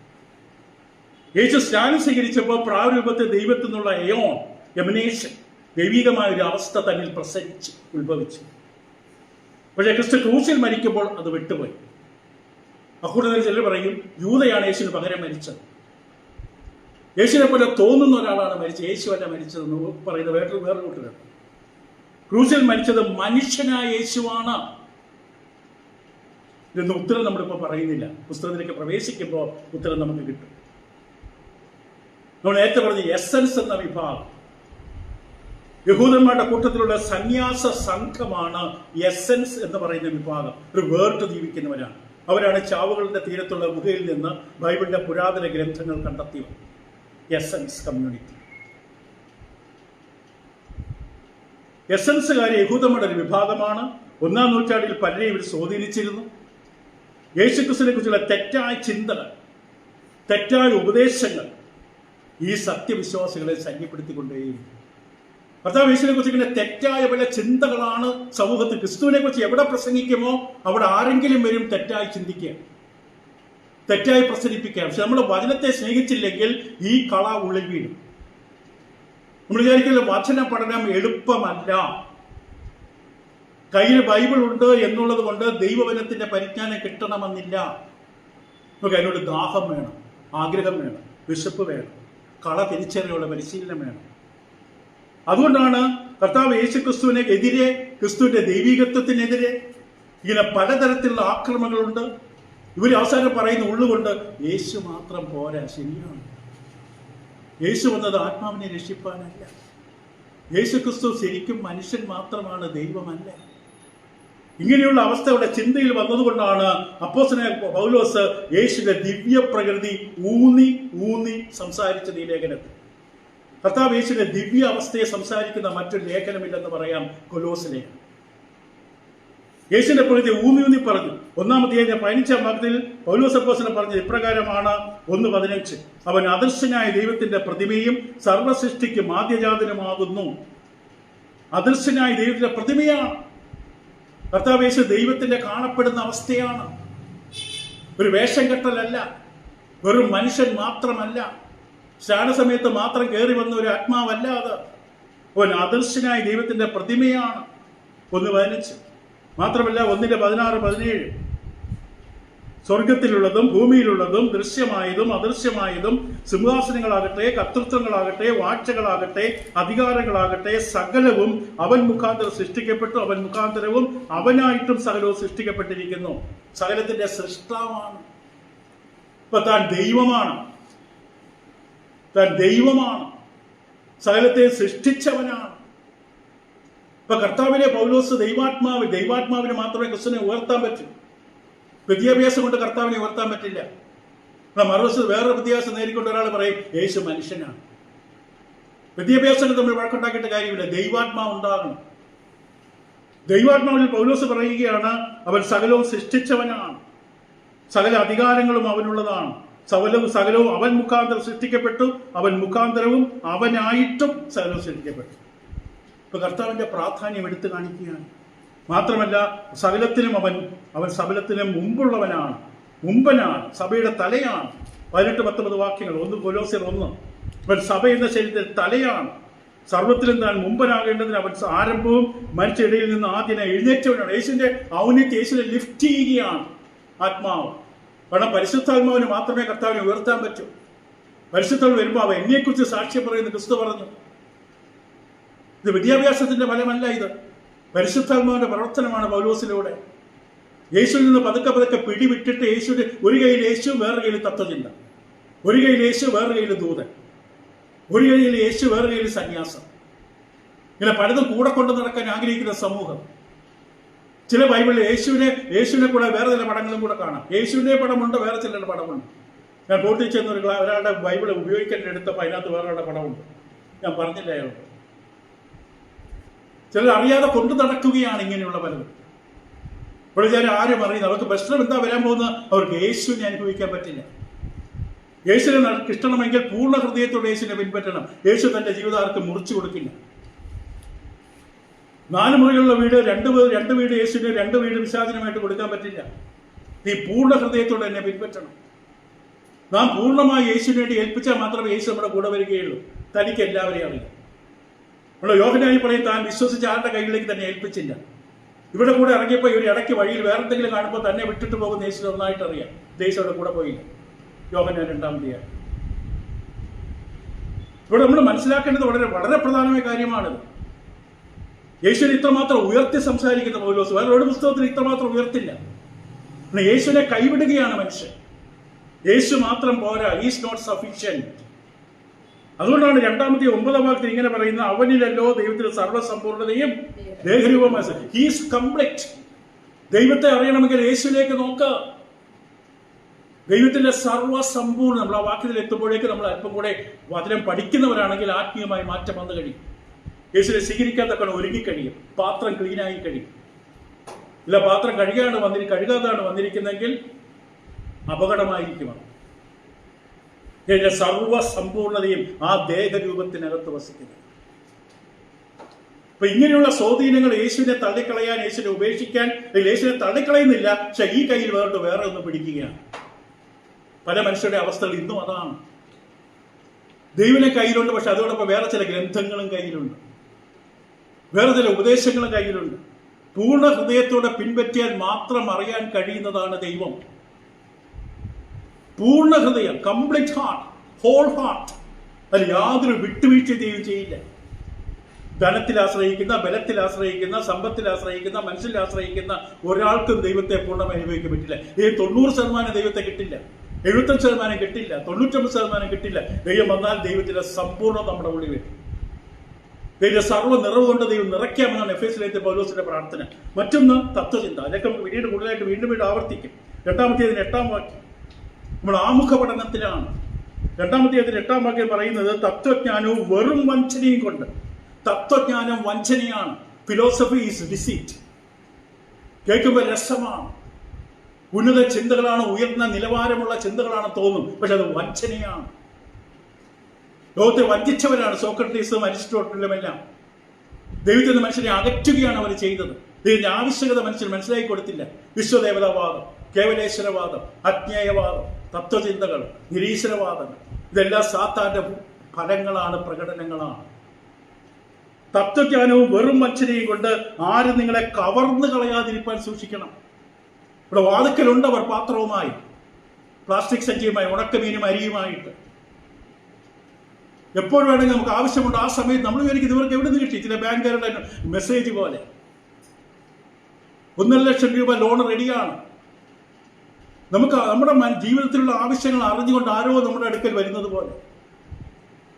യേശു സ്നാനം സ്വീകരിച്ചപ്പോൾ പ്രാരൂപത്തെ ദൈവത്തിൽ നിന്നുള്ള എമിനേഷൻ, ദൈവികമായ ഒരു അവസ്ഥ തന്നിൽ പ്രസരിച്ച് ഉത്ഭവിച്ചു. പക്ഷേ ക്രിസ്തു ക്രൂസിൽ മരിക്കുമ്പോൾ അത് വിട്ടുപോയി. അക്കൂട്ടത്തിൽ ചിലർ പറയും യൂദയാണ് യേശുവിന് പകരം മരിച്ചത്, യേശുവിനെ പോലെ തോന്നുന്ന ഒരാളാണ് മരിച്ചത്, യേശുവല്ല മരിച്ചതെന്ന് പറയുന്ന വേറൊരു കൂട്ടരുണ്ട്. ക്രൂസിൽ മരിച്ചത് മനുഷ്യനായ യേശുവാണ്. ഇതൊന്നും ഉത്തരം നമ്മളിപ്പോൾ പറയുന്നില്ല. പുസ്തകത്തിലേക്ക് പ്രവേശിക്കുമ്പോൾ ഉത്തരം നമുക്ക് കിട്ടും. നമ്മൾ നേരത്തെ പറഞ്ഞ എസൻസ് എന്ന വിഭാഗം, യഹൂദന്മാരുടെ കൂട്ടത്തിലുള്ള സന്യാസ സംഘമാണ് എസൻസ് എന്ന് പറയുന്ന വിഭാഗം. ഒരു വേറിട്ട് ജീവിക്കുന്നവരാണ്. അവരാണ് ചാവുകളുടെ തീരത്തുള്ള ഗുഹയിൽ നിന്ന് ബൈബിളിന്റെ പുരാതന ഗ്രന്ഥങ്ങൾ കണ്ടെത്തിയത്. Essence community. എസൻസുകാരെ യഹൂദന്മാരുടെ ഒരു വിഭാഗമാണ്. 1-ാം നൂറ്റാണ്ടിൽ പലരെയും ഇവർ സ്വാധീനിച്ചിരുന്നു. യേശുക്രിസ്തുവിനെ കുറിച്ചുള്ള തെറ്റായ ചിന്തകൾ, തെറ്റായ ഉപദേശങ്ങൾ ഈ സത്യവിശ്വാസികളെ ശല്യപ്പെടുത്തിക്കൊണ്ടേയിരുന്നു. കർത്താവ് യേശുവിനെ കുറിച്ച് ഇങ്ങനെ തെറ്റായ പല ചിന്തകളാണ് സമൂഹത്തിൽ. ക്രിസ്തുവിനെ കുറിച്ച് എവിടെ പ്രസംഗിക്കുമോ അവിടെ ആരെങ്കിലും വരും തെറ്റായി ചിന്തിക്കുക, തെറ്റായി പ്രസരിപ്പിക്കുക. പക്ഷെ നമ്മൾ വചനത്തെ സ്നേഹിച്ചില്ലെങ്കിൽ ഈ കള ഉള്ളിൽ വീഴും. നമ്മൾ വിചാരിക്കുന്ന വചന പഠനം എളുപ്പമല്ല. കയ്യിൽ ബൈബിൾ ഉണ്ട് എന്നുള്ളത് കൊണ്ട് ദൈവവചനത്തിന്റെ പരിജ്ഞാനം കിട്ടണമെന്നില്ല. നമുക്ക് അതിനോട് ദാഹം വേണം, ആഗ്രഹം വേണം, വിശപ്പ് വേണം, കള തിരിച്ചറിയുള്ള പരിശീലനം വേണം. അതുകൊണ്ടാണ് കർത്താവ് യേശു ക്രിസ്തുവിനെ എതിരെ, ക്രിസ്തുവിന്റെ ദൈവികത്വത്തിനെതിരെ ഇങ്ങനെ പലതരത്തിലുള്ള ആക്രമണങ്ങളുണ്ട്. ഇവർ അവസാനം പറയുന്ന ഉള്ളുകൊണ്ട് യേശു മാത്രം പോരാ. ശരിയാണ്, യേശു വന്നത് ആത്മാവിനെ രക്ഷിപ്പാനല്ല. യേശു ക്രിസ്തു ശരിക്കും മനുഷ്യൻ മാത്രമാണ്, ദൈവമല്ല. ഇങ്ങനെയുള്ള അവസ്ഥയുടെ ചിന്തയിൽ വന്നതുകൊണ്ടാണ് അപ്പോസ്തലനായ പൗലോസ് യേശുവിന്റെ ദിവ്യ പ്രകൃതി ഊന്നി സംസാരിച്ചത് ഈ ലേഖനത്തിൽ. കർത്താവ് യേശുവിന്റെ ദിവ്യ അവസ്ഥയെ സംസാരിക്കുന്ന മറ്റൊരു ലേഖനമില്ലെന്ന് പറയാം കൊലോസിലെ. യേശുവിന്റെ പ്രകൃതി ഊന്നി പറഞ്ഞു. 1-ാം അധ്യായം 15-ാം വാക്യത്തിൽ പൗലോസ് അപ്പോസ്തലൻ പറഞ്ഞത് ഇപ്രകാരമാണ്. 1:15, അവൻ അദൃശ്യനായ ദൈവത്തിന്റെ പ്രതിമയും സർവ്വസൃഷ്ടിക്കും ആദ്യജാതനുമാകുന്നു. അദൃശ്യനായ ദൈവത്തിന്റെ പ്രതിമയാണ്. കർത്താവ് യേശു ദൈവത്തിന്റെ കാണപ്പെടുന്ന അവസ്ഥയാണ്. ഒരു വേഷം കെട്ടലല്ല, വെറും മനുഷ്യൻ മാത്രമല്ല, സ്നാനസമയത്ത് മാത്രം കയറി വന്ന ഒരു ആത്മാവല്ല അത്. അവൻ അദൃശ്യനായ ദൈവത്തിന്റെ പ്രതിമയാണ്. 1:15 മാത്രമല്ല 1:16-17 സ്വർഗത്തിലുള്ളതും ഭൂമിയിലുള്ളതും ദൃശ്യമായതും അദൃശ്യമായതും സിംഹാസനങ്ങളാകട്ടെ, കർത്തൃത്വങ്ങളാകട്ടെ, വാഴ്ചകളാകട്ടെ, അധികാരങ്ങളാകട്ടെ, സകലവും അവൻ മുഖാന്തരം സൃഷ്ടിക്കപ്പെട്ടു. അവൻ മുഖാന്തരവും അവനായിട്ടും സകലവും സൃഷ്ടിക്കപ്പെട്ടിരിക്കുന്നു. സകലത്തിന്റെ സൃഷ്ടാവാണ്. ഇപ്പൊ താൻ ദൈവമാണ്. സകലത്തെ സൃഷ്ടിച്ചവനാണ്. ഇപ്പൊ കർത്താവിനെ പൗലോസ് ദൈവാത്മാവിന് മാത്രമേ ക്രിസ്തുവിനെ ഉയർത്താൻ പറ്റൂ. വിദ്യാഭ്യാസം കൊണ്ട് കർത്താവിനെ ഉയർത്താൻ പറ്റില്ല. മറുവശത്ത് വേറൊരു വിദ്യാഭ്യാസം നേരിക്കൊണ്ട് ഒരാൾ പറയും യേശു മനുഷ്യനാണ്. വിദ്യാഭ്യാസം തമ്മിൽ വഴക്കുണ്ടാക്കിയിട്ട് കാര്യമില്ല. ദൈവാത്മാവ് ഉണ്ടാകണം. ദൈവാത്മാവിൽ പൗലോസ് പറയുകയാണ്, അവൻ സകലവും സൃഷ്ടിച്ചവനാണ്, സകല അധികാരങ്ങളും അവനുള്ളതാണ്, സകലവും അവൻ മുഖാന്തരം സൃഷ്ടിക്കപ്പെട്ടു, അവൻ മുഖാന്തരവും അവനായിട്ടും സകലവും സൃഷ്ടിക്കപ്പെട്ടു. ഇപ്പൊ കർത്താവിന്റെ പ്രാധാന്യം എടുത്തു കാണിക്കുകയാണ്. മാത്രമല്ല സകലത്തിനും അവൻ സകലത്തിനും മുമ്പുള്ളവനാണ്, മുമ്പനാണ്, സഭയുടെ തലയാണ്. 18-19 വാക്യങ്ങൾ. 1 കൊലോസ്യർ 1. അവൻ സഭ എന്ന ശരീരത്തിൽ തലയാണ്. സർവത്തിലും താൻ മുമ്പനാകേണ്ടതിന് അവൻ ആരംഭവും മനുഷ്യരിടയിൽ നിന്ന് ആദ്യം എഴുന്നേറ്റവനാണ്. യേശുവിന്റെ ഔന്നിത്യം യേശുവിനെ ലിഫ്റ്റ് ചെയ്യുകയാണ് ആത്മാവ്. കാരണം പരിശുദ്ധാത്മാവിന് മാത്രമേ കർത്താവിനെ ഉയർത്താൻ പറ്റൂ. പരിശുദ്ധാത്മ വരുമ്പോൾ അവ എന്നെക്കുറിച്ച് സാക്ഷ്യം പറയുന്ന ക്രിസ്തു പറഞ്ഞു. ഇത് വിദ്യാഭ്യാസത്തിന്റെ ഫലമല്ല, ഇത് പരിശുദ്ധാത്മാവിന്റെ പ്രവർത്തനമാണ്. പൗലോസിലൂടെ യേശുവിൽ നിന്ന് പതുക്കെ പിടിവിട്ടിട്ട് യേശുവിന്റെ ഒരു കയ്യിൽ യേശു, വേറെ കയ്യിൽ തത്വചിന്ത, ഒരു കയ്യിൽ യേശു, വേറെ കയ്യിൽ ദൂതൻ, ഒരു കയ്യിൽ യേശു, വേറെ കയ്യിൽ സന്യാസം. ഇങ്ങനെ പലതും കൂടെ കൊണ്ട് നടക്കാൻ ആഗ്രഹിക്കുന്ന സമൂഹം. ചില ബൈബിളിൽ യേശുവിനെ കൂടെ വേറെ ചില പടങ്ങളും കൂടെ കാണാം. യേശുവിന്റെ പടമുണ്ട്, വേറെ ചിലരുടെ പടമുണ്ട്. ഞാൻ കോട്ടിൽ ചെന്ന ഒരാളുടെ ബൈബിൾ ഉപയോഗിക്കാൻ എടുത്തപ്പോൾ അതിനകത്ത് വേറെ പടമുണ്ട്. ഞാൻ പറഞ്ഞില്ല അയാളോട്. ചിലർ അറിയാതെ കൊണ്ടു നടക്കുകയാണ് ഇങ്ങനെയുള്ള പലതും. ഇപ്പോൾ ഞാൻ ആരും അറിയുന്നത് അവർക്ക് പ്രശ്നം എന്താ വരാൻ പോകുന്നത്? അവർക്ക് യേശുവിനെ അനുഭവിക്കാൻ പറ്റില്ല. യേശുവിനെ കിട്ടണമെങ്കിൽ പൂർണ്ണ ഹൃദയത്തോടെ യേശുവിനെ പിൻപറ്റണം. യേശു തന്റെ ജീവിതാർക്ക് മുറിച്ചു കൊടുക്കില്ല. 4 മുറികളുള്ള വീട്, 2 വീട് യേശുവിന്, 2 വീട് പിശാചിനുമായിട്ട് കൊടുക്കാൻ പറ്റില്ല. നീ പൂർണ്ണ ഹൃദയത്തോടെ എന്നെ പിൻപറ്റണം. നാം പൂർണ്ണമായി യേശുവിന് വേണ്ടി ഏൽപ്പിച്ചാൽ മാത്രമേ യേശു നമ്മുടെ കൂടെ വരികയുള്ളൂ. തനിക്ക് എല്ലാവരെയും അറിയാം. നമ്മൾ യോഹന്നായി പറയും, താൻ വിശ്വസിച്ച ആരുടെ കയ്യിലേക്ക് തന്നെ ഏൽപ്പിച്ചില്ല. ഇവിടെ കൂടെ ഇറങ്ങിയപ്പോൾ ഒരു ഇടയ്ക്ക് വഴിയിൽ വേറെ എന്തെങ്കിലും കാണുമ്പോൾ തന്നെ വിട്ടിട്ട് പോകുന്ന യേശു നന്നായിട്ട് അറിയാം. യേശുവിടെ കൂടെ പോയില്ല. യോഹന്നാൻ 2-ാമത്തെ. ഇവിടെ നമ്മൾ മനസ്സിലാക്കേണ്ടത് വളരെ വളരെ പ്രധാനമായ കാര്യമാണിത്. യേശുവിനെ ഇത്രമാത്രം ഉയർത്തി സംസാരിക്കുന്ന പൗലോസ് വേറെ ഒരു പുസ്തകത്തിൽ ഇത്രമാത്രം ഉയർത്തില്ല. യേശുവിനെ കൈവിടുകയാണ് മനുഷ്യൻ. യേശു മാത്രം പോരാ. Is not sufficient. അതുകൊണ്ടാണ് 2-ാമത്തെ 9 ഇങ്ങനെ പറയുന്നത്, അവനിലല്ലോ ദൈവത്തിന്റെ സർവ്വസമ്പൂർണതയും ദേഹരൂപമായി. He's complete. ദൈവത്തെ അറിയണമെങ്കിൽ യേശുവിലേക്ക് നോക്കുക. ദൈവത്തിന്റെ സർവ്വസമ്പൂർണ്ണ. നമ്മൾ ആ വാക്യത്തിൽ എത്തുമ്പോഴേക്ക് നമ്മൾ അല്പം കൂടെ വചനം പഠിക്കുന്നവരാണെങ്കിൽ ആത്മീയമായി മാറ്റം വന്നു കഴിയും. യേശുവിനെ സ്വീകരിക്കാത്തക്കണം ഒരുങ്ങിക്കഴിയും. പാത്രം ക്ലീനായി കഴിയും. ഇല്ല, പാത്രം കഴുകാതാണ് വന്നിരിക്കുന്നെങ്കിൽ അപകടമായിരിക്കും. സർവസമ്പൂർണതയും ആ ദേഹരൂപത്തിനകത്ത് വസിക്കുന്നത്. അപ്പൊ ഇങ്ങനെയുള്ള സ്വാധീനങ്ങൾ യേശുവിനെ തള്ളിക്കളയാൻ, യേശുവിനെ ഉപേക്ഷിക്കാൻ, യേശുവിനെ തള്ളിക്കളയുന്നില്ല, പക്ഷെ ഈ കയ്യിൽ വേറെ ഒന്ന് പിടിക്കുകയാണ്. പല മനുഷ്യരുടെ അവസ്ഥകൾ ഇന്നും അതാണ്. ദൈവനെ കയ്യിലുണ്ട്, പക്ഷെ അതോടൊപ്പം വേറെ ചില ഗ്രന്ഥങ്ങളും കയ്യിലുണ്ട്, വേറെ ചില ഉപദേശങ്ങളും കയ്യിലുണ്ട്. പൂർണ്ണ ഹൃദയത്തോടെ പിൻപറ്റിയാൽ മാത്രം അറിയാൻ കഴിയുന്നതാണ് ദൈവം. പൂർണ്ണ ഹൃദയം, കംപ്ലീറ്റ് ഹാർട്ട്, ഹോൾ ഹാർട്ട്. അതിൽ യാതൊരു വിട്ടുവീഴ്ച ദൈവം ചെയ്യില്ല. ധനത്തിൽ ആശ്രയിക്കുന്ന, ബലത്തിൽ ആശ്രയിക്കുന്ന, സമ്പത്തിൽ ആശ്രയിക്കുന്ന, മനുഷ്യരിൽ ആശ്രയിക്കുന്ന ഒരാൾക്കും ദൈവത്തെ പൂർണ്ണമായി അനുഭവിക്കാൻ പറ്റില്ല. 90% ദൈവത്തെ കിട്ടില്ല, 75% കിട്ടില്ല, 99% കിട്ടില്ല. ദൈവം വന്നാൽ ദൈവത്തിന്റെ സമ്പൂർണ്ണം നമ്മുടെ ഉള്ളിൽ വരും. ദൈവത്തിന്റെ സർവ്വ നിറവ് കൊണ്ട് ദൈവം നിറയ്ക്കാമെന്നാണ് എഫേസ്യരിലെ പൗലോസിന്റെ പ്രാർത്ഥന. മറ്റൊന്ന് തത്വചിന്ത. അതൊക്കെ പിന്നീട് കൂടുതലായിട്ട് വീണ്ടും ആവർത്തിക്കും. 8-ാം വാക്യം നമ്മൾ ആമുഖ പഠനത്തിലാണ്. 2-ാം വാക്യം പറയുന്നത്, തത്വജ്ഞാനവും വെറും വഞ്ചനയും കൊണ്ട്. തത്വജ്ഞാനം വഞ്ചനയാണ്. Philosophy is ഡിസീറ്റ്. കേൾക്കുമ്പോൾ രസമാണ്, ഉന്നത ചിന്തകളാണ്, ഉയർന്ന നിലവാരമുള്ള ചിന്തകളാണ് തോന്നും, പക്ഷെ അത് വഞ്ചനയാണ്. ലോകത്തെ വഞ്ചിച്ചവരാണ് സോക്രട്ടീസും അരിസ്റ്റോട്ടലും എല്ലാം. ദൈവത്തിൽ നിന്ന് മനുഷ്യനെ അകറ്റുകയാണ് അവർ ചെയ്തത്. ദൈവത്തിന്റെ ആവശ്യകത മനുഷ്യന് മനസ്സിലാക്കി കൊടുത്തില്ല. വിശ്വദേവതാവാദം, കേവലേശ്വരവാദം, അജ്ഞേയവാദം, തത്വചിന്തകൾ, നിരീശ്വരവാദങ്ങൾ, ഇതെല്ലാം സാത്താന്റെ ഫലങ്ങളാണ്, പ്രകടനങ്ങളാണ്. തത്വജ്ഞാനവും വെറും മനുഷ്യരെയും കൊണ്ട് ആരും നിങ്ങളെ കവർന്നു കളയാതിരിക്കാൻ സൂക്ഷിക്കണം. ഇവിടെ വാതുക്കലുണ്ടവർ പാത്രവുമായി, പ്ലാസ്റ്റിക് സഞ്ചിയുമായി, ഉണക്കമീനും അരിയുമായിട്ട്. എപ്പോഴും വേണമെങ്കിൽ നമുക്ക് ആവശ്യമുണ്ട് ആ സമയത്ത് നമ്മൾ വിചാരിക്കും ഇവർക്ക് എവിടെ നിന്ന് കിട്ടി? ചില ബാങ്കുകാരുടെ മെസ്സേജ് പോലെ 1.5 ലക്ഷം രൂപ ലോൺ റെഡിയാണ്. നമുക്ക് നമ്മുടെ ജീവിതത്തിലുള്ള ആവശ്യങ്ങൾ അറിഞ്ഞുകൊണ്ട് ആരോ നമ്മുടെ അടുക്കൽ വരുന്നത് പോലെ.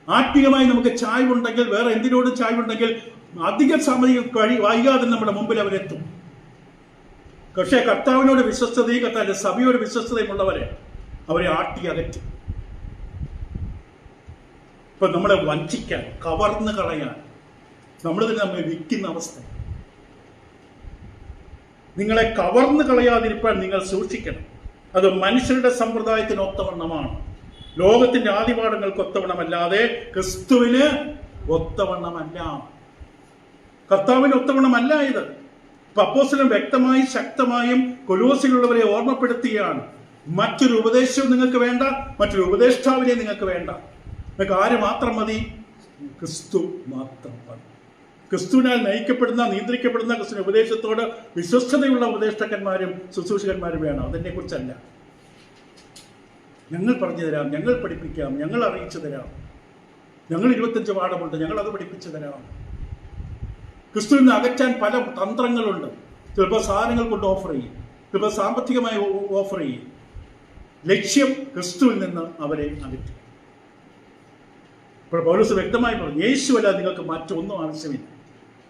ആത്മീയമായി നമുക്ക് ചായ്വുണ്ടെങ്കിൽ, വേറെ എന്തിനോടും ചായ്വുണ്ടെങ്കിൽ അധിക സമയം വൈകാതെ നമ്മുടെ മുമ്പിൽ അവരെത്തും. പക്ഷേ കർത്താവിനോട് വിശ്വസ്തതയും കർത്താവിന്റെ സഭയോട് വിശ്വസ്തതയുമുള്ളവരെ അവരെ ആട്ടി അകറ്റും. ഇപ്പൊ നമ്മളെ വഞ്ചിക്കാൻ, കവർന്ന് കളയാൻ നമ്മൾ തന്നെ നമ്മെ വിൽക്കുന്ന അവസ്ഥ. നിങ്ങളെ കവർന്ന് കളയാതിരിക്കാൻ നിങ്ങൾ സൂക്ഷിക്കണം. അത് മനുഷ്യരുടെ സമ്പ്രദായത്തിന് ഒത്തവണ്ണമാണ്, ലോകത്തിന്റെ ആദിപാഠങ്ങൾക്ക് ഒത്തവണ്ണമല്ലാതെ ക്രിസ്തുവിന് ഒത്തവണ്ണമല്ല, കർത്താവിന് ഒത്തവണ്ണമല്ല ഇത്. ഇപ്പൊ അപ്പോസ്തലൻ വ്യക്തമായും ശക്തമായും കൊലോസിലുള്ളവരെ ഓർമ്മപ്പെടുത്തുകയാണ്. മറ്റൊരു ഉപദേശവും നിങ്ങൾക്ക് വേണ്ട, മറ്റൊരു ഉപദേഷ്ടാവിനെ നിങ്ങൾക്ക് വേണ്ട. നിങ്ങൾക്ക് ആര് മാത്രം മതി? ക്രിസ്തു മാത്രം മതി. ക്രിസ്തുവിനാൽ നയിക്കപ്പെടുന്ന, നിയന്ത്രിക്കപ്പെടുന്ന ക്രിസ്തുവിന്റെ ഉപദേശത്തോട് വിശ്വസ്തതയുള്ള ഉപദേഷ്ടകന്മാരും ശുശ്രൂഷകന്മാരും വേണം. അതിനെക്കുറിച്ചല്ല. ഞങ്ങൾ പറഞ്ഞു തരാം, ഞങ്ങൾ പഠിപ്പിക്കാം, ഞങ്ങൾ അറിയിച്ചു തരാം, ഞങ്ങൾ 25 പാഠമുണ്ട്, ഞങ്ങൾ അത് പഠിപ്പിച്ചു തരാം. ക്രിസ്തുവിൽ നിന്ന് അകറ്റാൻ പല തന്ത്രങ്ങളുണ്ട്. ചിലപ്പോൾ സാധനങ്ങൾ കൊണ്ട് ഓഫർ ചെയ്യും, ചിലപ്പോൾ സാമ്പത്തികമായി ഓഫർ ചെയ്യും. ലക്ഷ്യം ക്രിസ്തുവിൽ നിന്ന് അവരെ അകറ്റും. ഇപ്പോൾ പൗലോസ് വ്യക്തമായി പറഞ്ഞു, യേശുവല്ല നിങ്ങൾക്ക് മറ്റൊന്നും ആവശ്യമില്ല.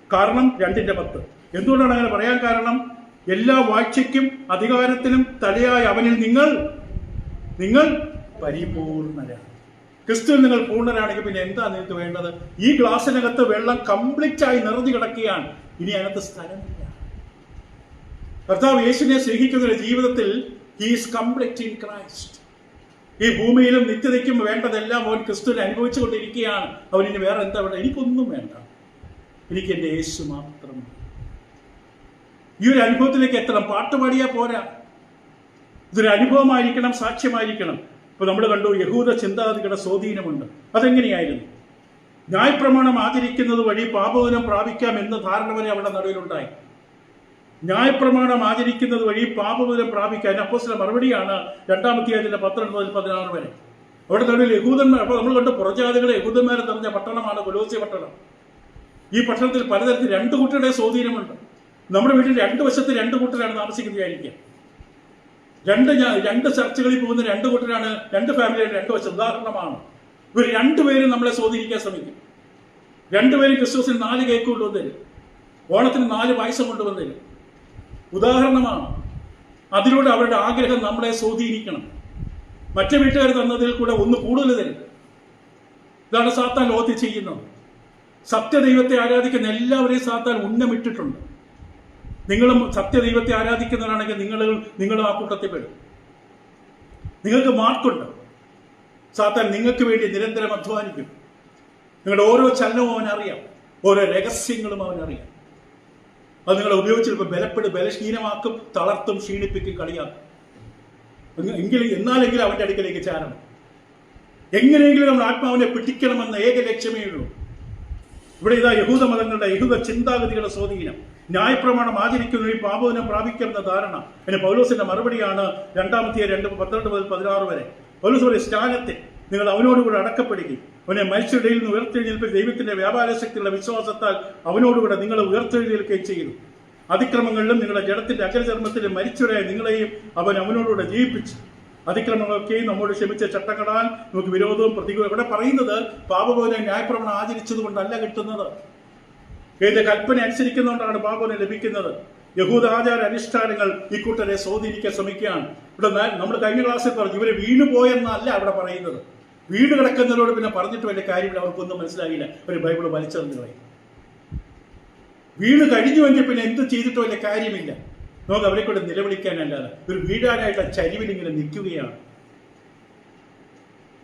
കാരണം 2:10. എന്തുകൊണ്ടാണ് അങ്ങനെ പറയാൻ കാരണം? എല്ലാ വാഴ്ചയ്ക്കും അധികാരത്തിനും തലയായ അവനിൽ നിങ്ങൾ പരിപൂർണരാണ്. ക്രിസ്തുവിൽ നിങ്ങൾ പൂർണ്ണരാണെങ്കിൽ പിന്നെ എന്താ നിങ്ങൾക്ക് വേണ്ടത്? ഈ ഗ്ലാസ്സിനകത്ത് വെള്ളം കംപ്ലീറ്റ് ആയി നിറഞ്ഞു കിടക്കുകയാണ്, ഇനി അതിനകത്ത് സ്ഥലമില്ല. കർത്താവ് യേശുവിനെ സ്നേഹിക്കുന്ന ജീവിതത്തിൽ he is complete in Christ. ഈ ഭൂമിയിലും നിത്യതയ്ക്കും വേണ്ടതെല്ലാം അവൻ ക്രിസ്തുവിനെ അനുഭവിച്ചു കൊണ്ടിരിക്കുകയാണ്. അവനിന് വേറെ എന്താ വേണ്ട? എനിക്കൊന്നും വേണ്ട, എനിക്ക് എൻ്റെ യേശു മാത്രം. ഈ ഒരു അനുഭവത്തിലേക്ക് എത്തണം. പാട്ടുപാടിയാ പോരാ, ഇതൊരു അനുഭവമായിരിക്കണം, സാക്ഷ്യമായിരിക്കണം. ഇപ്പൊ നമ്മൾ കണ്ടു യഹൂദ ചിന്താഗതികളുടെ സ്വാധീനമുണ്ട്. അതെങ്ങനെയായിരുന്നു? ന്യായപ്രമാണം ആചരിക്കുന്നത് വഴി പാപമോചനം പ്രാപിക്കാം എന്ന ധാരണ വരെ അവിടെ നടുവിലുണ്ടായി. ന്യായപ്രമാണം ആചരിക്കുന്നത് വഴി പാപമോചനം പ്രാപിക്കാൻ അപ്പോസ്തലന്റെ മറുപടിയാണ് 2-ാം അധ്യായത്തിന്റെ 12 മുതൽ 16 വരെ. അവിടെ നടുവിൽ യഹൂദന്മാർ, അപ്പൊ നമ്മൾ കണ്ടു പുറജാതികളെ യഹൂദന്മാരെ നിറഞ്ഞ പട്ടണമാണ് കൊലോസ്യ പട്ടണം. ഈ പട്ടണത്തിൽ പലതരത്തിൽ 2 കൂട്ടരുടെ സ്വാധീനമുണ്ട്. നമ്മുടെ വീട്ടിൽ 2 വശത്ത് 2 കൂട്ടരാണ് താമസിക്കുന്നതായിരിക്കും. 2 ചർച്ചകളിൽ പോകുന്ന 2 കൂട്ടരാണ്, 2 ഫാമിലിയുടെ 2 വശം. ഉദാഹരണമാണ്, ഇവർ 2 പേരും നമ്മളെ സ്വാധീനിക്കാൻ ശ്രമിക്കും. 2 പേരും ക്രിസ്തുമസിന് 4 കേക്ക് കൊണ്ടുവന്നേരും, ഓണത്തിന് 4 പായസം കൊണ്ടുവന്നേരും. ഉദാഹരണമാണ്. അതിലൂടെ അവരുടെ ആഗ്രഹം നമ്മളെ സ്വാധീനിക്കണം. മറ്റു വീട്ടുകാർ തന്നതിൽ കൂടെ ഒന്ന് കൂടുതൽ തരും. ഇതാണ് സാത്താൻ ലോകത്തിൽ ചെയ്യുന്നത്. സത്യദൈവത്തെ ആരാധിക്കുന്ന എല്ലാവരെയും സാത്താൻ ഉന്നമിട്ടിട്ടുണ്ട്. നിങ്ങളും സത്യദൈവത്തെ ആരാധിക്കുന്നവരാണെങ്കിൽ നിങ്ങളും ആ കൂട്ടത്തിൽ പെടും. നിങ്ങൾക്ക് മാർക്കുണ്ട്. സാത്താൻ നിങ്ങൾക്ക് വേണ്ടി നിരന്തരം അധ്വാനിക്കും. നിങ്ങളുടെ ഓരോ ചലനവും അവനറിയാം, ഓരോ രഹസ്യങ്ങളും അവനറിയാം. അത് നിങ്ങളെ ഉപയോഗിച്ച് ബലഹീനമാക്കും, തളർത്തും, ക്ഷീണിപ്പിക്കും, കളിയാക്കും. എന്നാലെങ്കിലും അവന്റെ അടുക്കലേക്ക് ചാരണം. എങ്ങനെയെങ്കിലും നമ്മൾ ആത്മാവിനെ പിടിക്കണമെന്ന ഏക ലക്ഷ്യമേ ഉള്ളൂ. ഇവിടെ ഇതാ യഹൂദ മതങ്ങളുടെ, യഹൂദ ചിന്താഗതികളുടെ സ്വാധീനം. ന്യായപ്രമാണം ആചരിക്കുന്നതിൽ പാപമോചനം പ്രാപിക്കുന്ന ധാരണ. അതിന് പൗലോസിന്റെ മറുപടിയാണ് 2-ാം അധ്യായം 2:12 മുതൽ 16 വരെ. പൗലോസ് പറയും, സ്ഥാനത്തെ നിങ്ങൾ അവനോടുകൂടെ അടക്കപ്പെടുകയും അവനെ മനുഷ്യരുടെ നിന്ന് ഉയർത്തെഴുന്നേൽപ്പിൽ ദൈവത്തിന്റെ വ്യാപാര ശക്തിയുള്ള വിശ്വാസത്താൽ അവനോടുകൂടെ നിങ്ങൾ ഉയർത്തെഴുന്നേൽക്കുകയും ചെയ്യുന്നു. അതിക്രമങ്ങളിലും നിങ്ങളുടെ ജഡത്തിന്റെ അഗ്രചർമ്മത്തിലും മരിച്ചവരായ നിങ്ങളെയും അവനോടുകൂടെ ജീവിപ്പിച്ചു. അതിക്രമങ്ങളൊക്കെയും നമ്മോട് ക്ഷമിച്ച ചട്ടങ്ങളാൽ നമുക്ക് വിരോധവും പ്രതികൂലവും. ഇവിടെ പറയുന്നത് പാപമോചനം ന്യായപ്രമാണം ആചരിച്ചത് കൊണ്ടല്ല കിട്ടുന്നത്. ഏത് കൽപ്പന അനുസരിക്കുന്നതുകൊണ്ടാണ് പാപമോചനം ലഭിക്കുന്നത്. യഹൂദ ആചാര അനുഷ്ഠാനങ്ങൾ ഈ കൂട്ടരെ സ്വാധീനിക്കാൻ ശ്രമിക്കുകയാണ്. ഇവിടെ നമ്മൾ കഴിഞ്ഞ ക്ലാസ്സിൽ പറഞ്ഞു, ഇവര് വീണുപോയെന്നല്ല ഇവിടെ പറയുന്നത്. വീട് കിടക്കുന്നവരോട് പിന്നെ പറഞ്ഞിട്ട് വലിയ കാര്യമില്ല, അവർക്കൊന്നും മനസ്സിലായില്ല, ഒരു ബൈബിള് വലിച്ചെറിഞ്ഞു പറയും. വീണ് കഴിഞ്ഞുവെങ്കിൽ പിന്നെ എന്ത് ചെയ്തിട്ടോ വലിയ കാര്യമില്ല. നമുക്ക് അവരെ കൊണ്ട് നിലവിളിക്കാനല്ലാതെ ഒരു വീഴാനായിട്ട് ചരിവിൽ ഇങ്ങനെ നിൽക്കുകയാണ്,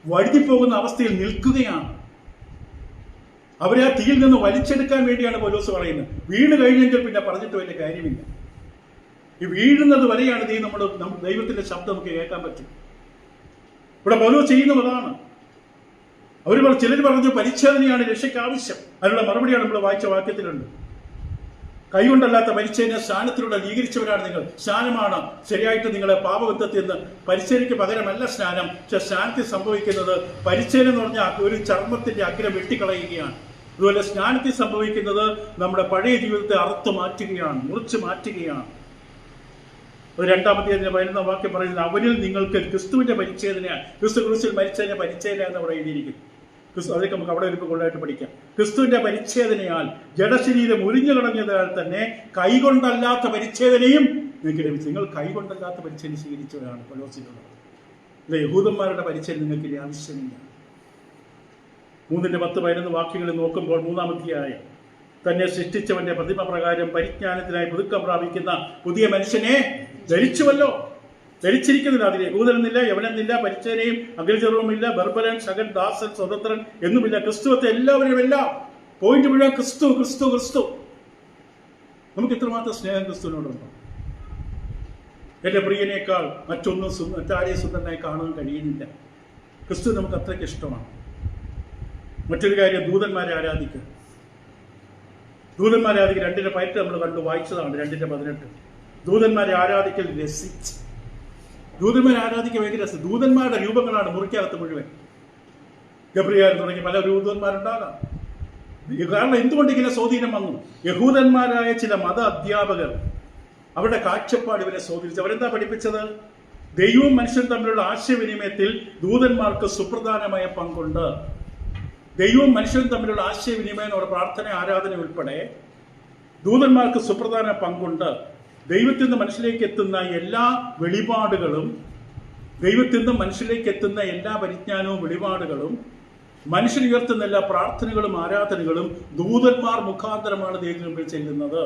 വഴുതിപ്പോകുന്ന അവസ്ഥയിൽ നിൽക്കുകയാണ്. അവരെ ആ തീയിൽ നിന്ന് വലിച്ചെടുക്കാൻ വേണ്ടിയാണ് പൗലോസ് പറയുന്നത്. വീണ് കഴിഞ്ഞെങ്കിൽ പിന്നെ പറഞ്ഞിട്ട് വലിയ കാര്യമില്ല. ഈ വീഴുന്നത് വരെയാണ് നമ്മുടെ ദൈവത്തിന്റെ ശബ്ദം നമുക്ക് കേൾക്കാൻ പറ്റും. ഇവിടെ പൗലോസ് ചെയ്യുന്നത് അതാണ്. ചിലർ പറഞ്ഞു പരിച്ഛേദനയാണ് രക്ഷയ്ക്ക് ആവശ്യം. അതിനുള്ള മറുപടിയാണ് നമ്മൾ വായിച്ച വാക്യത്തിലുണ്ട്. കൈകൊണ്ടല്ലാത്ത പരിച്ഛേദന സ്നാനത്തിലൂടെ നീകരിച്ചവരാണ് നിങ്ങൾ. സ്നാനമാണ് ശരിയായിട്ട് നിങ്ങളെ പാപബന്ധത്തിൽ നിന്ന്. പരിച്ഛേദനയ്ക്ക് പകരമല്ല സ്നാനം. പക്ഷെ സ്നാനത്തിൽ സംഭവിക്കുന്നത് പരിച്ഛേദന എന്ന് പറഞ്ഞാൽ ഒരു ചർമ്മത്തിന്റെ അഗ്രം വെട്ടിക്കളയുകയാണ്. അതുപോലെ സ്നാനത്തിൽ സംഭവിക്കുന്നത് നമ്മുടെ പഴയ ജീവിതത്തെ അറുത്തു മാറ്റുകയാണ്, മുറിച്ചു മാറ്റുകയാണ്. 2-ാമത്തെ 11-ാം വാക്യം പറയുന്നത്, അവനിൽ നിങ്ങൾക്ക് ക്രിസ്തുവിന്റെ പരിച്ഛേദനയാണ്. ക്രിസ്തുവിൽ മരിച്ചതിന്റെ പരിച്ഛേദന എന്ന് അവിടെ എഴുതിയിരിക്കുന്നു. അതൊക്കെ നമുക്ക് അവിടെ ഒരു കൊള്ളായിട്ട് പഠിക്കാം. ക്രിസ്തുവിന്റെ പരിച്ഛേദനയാൽ ജഡശരീരം ഉരിഞ്ഞു കളഞ്ഞതിനാൽ തന്നെ കൈകൊണ്ടല്ലാത്ത പരിച്ഛേദനയും നിങ്ങൾക്ക് ലഭിച്ചു. നിങ്ങൾ കൈകൊണ്ടല്ലാത്ത പരിച്ഛേദന സ്വീകരിച്ചവരാണ് പൗലോസിലുള്ളത്. യഹൂദന്മാരുടെ പരിച്ഛേദന നിങ്ങൾക്ക് ആവശ്യമില്ല. 3:10-11 വാക്യങ്ങളിൽ നോക്കുമ്പോൾ 3-ാം അധ്യായം, തന്നെ സൃഷ്ടിച്ചവന്റെ പ്രതിമ പ്രകാരം പരിജ്ഞാനത്തിനായി പുതുക്കം പ്രാപിക്കുന്ന പുതിയ മനുഷ്യനെ ധരിച്ചുവല്ലോ. ധരിച്ചിരിക്കുന്നില്ല. അതിൽ യഹൂദനെന്നില്ല, യവനെന്നില്ല, പരിച്ഛേദനയും അഗ്രചർവമില്ല, ബർബരൻ, ശകൻ, ദാസൻ, സ്വതന്ത്രൻ എന്നുമില്ല. ക്രിസ്തുവത്തെ എല്ലാവരും എല്ലാം. പോയിന്റ് മുഴുവൻ ക്രിസ്തു ക്രിസ്തു ക്രിസ്തു. നമുക്ക് ഇത്രമാത്രം സ്നേഹം ക്രിസ്തുവിനോടുണ്ടോ? എന്റെ പ്രിയനേക്കാൾ മറ്റാരെയും സുന്ദരനായി കാണാൻ കഴിയുന്നില്ല. ക്രിസ്തു നമുക്ക് അത്രയ്ക്ക് ഇഷ്ടമാണ്. മറ്റൊരു കാര്യം, ദൂതന്മാരെ ആരാധിക്കുക. ദൂതന്മാരെ ആരാധിക്കുക 2:18 നമ്മൾ കണ്ടു വായിച്ചതാണ്. 2:18 ദൂതന്മാരെ ആരാധിക്കൽ രസിച്ച്. ദൂതന്മാരെ ആരാധിക്കുക ഭയങ്കര രസം. ദൂതന്മാരുടെ രൂപങ്ങളാണ് മുറിക്കകത്ത് മുഴുവൻ. ഗബ്രിയേൽ തുടങ്ങി പല ദൂതന്മാരുണ്ടാകാം. കാരണം എന്തുകൊണ്ട് ഇങ്ങനെ സ്വാധീനം വന്നു? യഹൂദന്മാരായ ചില മത അധ്യാപകർ അവരുടെ കാഴ്ചപ്പാട് ഇവരെ സ്വാധീനിച്ചു. അവരെന്താ പഠിപ്പിച്ചത്? ദൈവവും മനുഷ്യനും തമ്മിലുള്ള ആശയവിനിമയത്തിൽ ദൂതന്മാർക്ക് സുപ്രധാനമായ പങ്കുണ്ട്. ദൈവവും മനുഷ്യനും തമ്മിലുള്ള ആശയവിനിമയം, പ്രാർത്ഥന, ആരാധന ഉൾപ്പെടെ ദൂതന്മാർക്ക് സുപ്രധാന പങ്കുണ്ട്. ദൈവത്തിൽ നിന്ന് മനുഷ്യലേക്ക് എത്തുന്ന എല്ലാ വെളിപാടുകളും, ദൈവത്തിൽ നിന്ന് മനുഷ്യലേക്ക് എത്തുന്ന എല്ലാ പരിജ്ഞാനവും വെളിപാടുകളും, മനുഷ്യൻ ഉയർത്തുന്ന എല്ലാ പ്രാർത്ഥനകളും ആരാധനകളും ദൂതന്മാർ മുഖാന്തരമാണ് ദൈവത്തിന് മുമ്പിൽ ചെല്ലുന്നത്.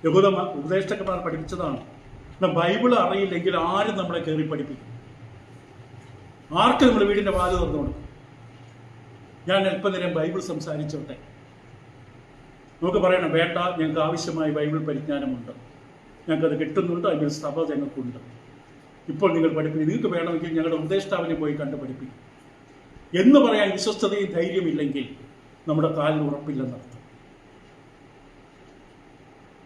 യഹൂദ ഉപദേഷ്ടാക്കന്മാർ പഠിപ്പിച്ചതാണ്. ബൈബിൾ അറിയില്ലെങ്കിൽ ആരും നമ്മളെ കയറി പഠിപ്പിക്കും. ആർക്ക് നമ്മൾ വീടിന്റെ വാല് തുറന്നു കൊടുക്കും? ഞാൻ അല്പനേരം ബൈബിൾ സംസാരിച്ചോട്ടെ. നമുക്ക് പറയണം, വേണ്ട, ഞങ്ങൾക്ക് ആവശ്യമായ ബൈബിൾ പരിജ്ഞാനമുണ്ട്, ഞങ്ങൾക്കത് കിട്ടുന്നുണ്ട്, അതിൻ്റെ സഭ ഞങ്ങൾക്കുണ്ട്. ഇപ്പോൾ നിങ്ങൾ പഠിപ്പിക്കും, നിങ്ങൾക്ക് വേണമെങ്കിൽ ഞങ്ങളുടെ ഉപദേഷ്ടാവിനെ പോയി കണ്ടു പഠിപ്പിക്കും എന്ന് പറയാൻ വിശ്വസ്തതയും ധൈര്യമില്ലെങ്കിൽ നമ്മുടെ കാലിന് ഉറപ്പില്ലെന്നർത്ഥം.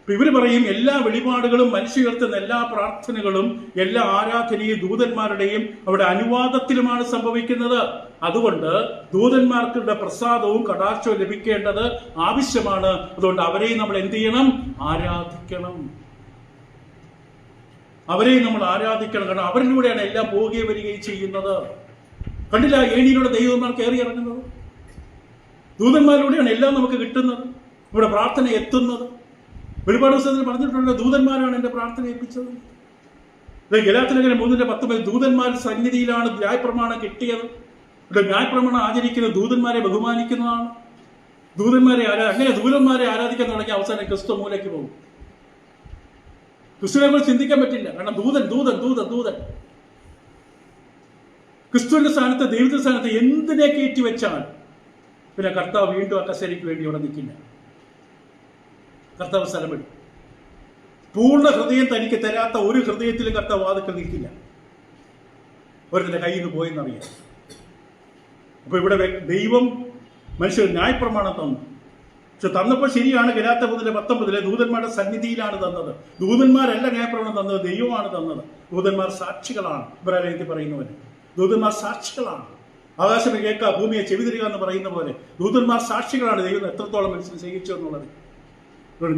ഇവർ പറയും എല്ലാ വെളിപാടുകളും, മനുഷ്യർത്തുന്ന എല്ലാ പ്രാർത്ഥനകളും, എല്ലാ ആരാധനയും ദൂതന്മാരുടെയും അവിടെ അനുവാദത്തിലുമാണ് സംഭവിക്കുന്നത്. അതുകൊണ്ട് ദൂതന്മാർക്കുള്ള പ്രസാദവും കടാക്ഷവും ലഭിക്കേണ്ടത് ആവശ്യമാണ്. അതുകൊണ്ട് അവരെയും നമ്മൾ എന്ത് ചെയ്യണം? ആരാധിക്കണം. അവരെയും നമ്മൾ ആരാധിക്കണം. കാരണം അവരിലൂടെയാണ് എല്ലാം പോവുകയും വരികയും ചെയ്യുന്നത്. കണ്ടില്ല, ഏണിയിലൂടെ ദൈവന്മാർ കയറി ഇറങ്ങുന്നത്. ദൂതന്മാരിലൂടെയാണ് എല്ലാം നമുക്ക് കിട്ടുന്നത്, ഇവിടെ പ്രാർത്ഥന എത്തുന്നത്. വെളിപാട് പുസ്തകത്തിൽ പറഞ്ഞിട്ടുണ്ട്, ദൂതന്മാരാണ് എന്റെ പ്രാർത്ഥന ഏൽപ്പിച്ചത്. ഗലാത്യലേഖനം 3:19 ദൂതന്മാർ സന്നിധിയിലാണ് ന്യായപ്രമാണം കിട്ടിയത്. ഇവിടെ ന്യായപ്രമാണം ആചരിക്കുന്നത് ദൂതന്മാരെ ബഹുമാനിക്കുന്നതാണ്. അങ്ങനെ ദൂതന്മാരെ ആരാധിക്കാൻ തുടങ്ങിയ അവസാനം ക്രിസ്തു മൂലയ്ക്ക് പോകും. ക്രിസ്തുവിനെ നമ്മൾ ചിന്തിക്കാൻ പറ്റില്ല. കാരണം ദൂതൻ ദൂതൻ ദൂതൻ ദൂതൻ ക്രിസ്തുവിന്റെ സ്ഥാനത്ത്, ദൈവത്തിന്റെ സ്ഥാനത്ത് എന്തിനെ കയറ്റി വെച്ചാൽ പിന്നെ കർത്താവ് വീണ്ടും ആ കസേരയ്ക്ക് വേണ്ടി അവിടെ നിൽക്കില്ല. കർത്താവ് സ്ഥലമിടും. പൂർണ്ണ ഹൃദയം തനിക്ക് തരാത്ത ഒരു ഹൃദയത്തിലും കർത്താവ് വാതിക്കൽ നിൽക്കില്ല. ഒരുത്തന്റെ കയ്യിൽ നിന്ന് പോയെന്നറിയാം. അപ്പൊ ഇവിടെ ദൈവം മനുഷ്യർ ന്യായപ്രമാണം തന്നു. പക്ഷെ തന്നപ്പോൾ ശരിയാണ്, ഗലാത്യ 3:19 ദൂതന്മാരുടെ സന്നിധിയിലാണ് തന്നത്. ദൂതന്മാരല്ല ന്യായപ്രമാണം തന്നത്, ദൈവമാണ് തന്നത്. ദൂതന്മാർ സാക്ഷികളാണ്. ഇബ്രാഹിം പറയുന്നവര് ദൂതന്മാർ സാക്ഷികളാണ്. ആകാശം കേൾക്കുക, ഭൂമിയെ ചെവിതിരിക എന്ന് പറയുന്ന പോലെ ദൂതന്മാർ സാക്ഷികളാണ് ദൈവം എത്രത്തോളം മനുഷ്യൻ ചെയ്യിച്ചു എന്നുള്ളത്.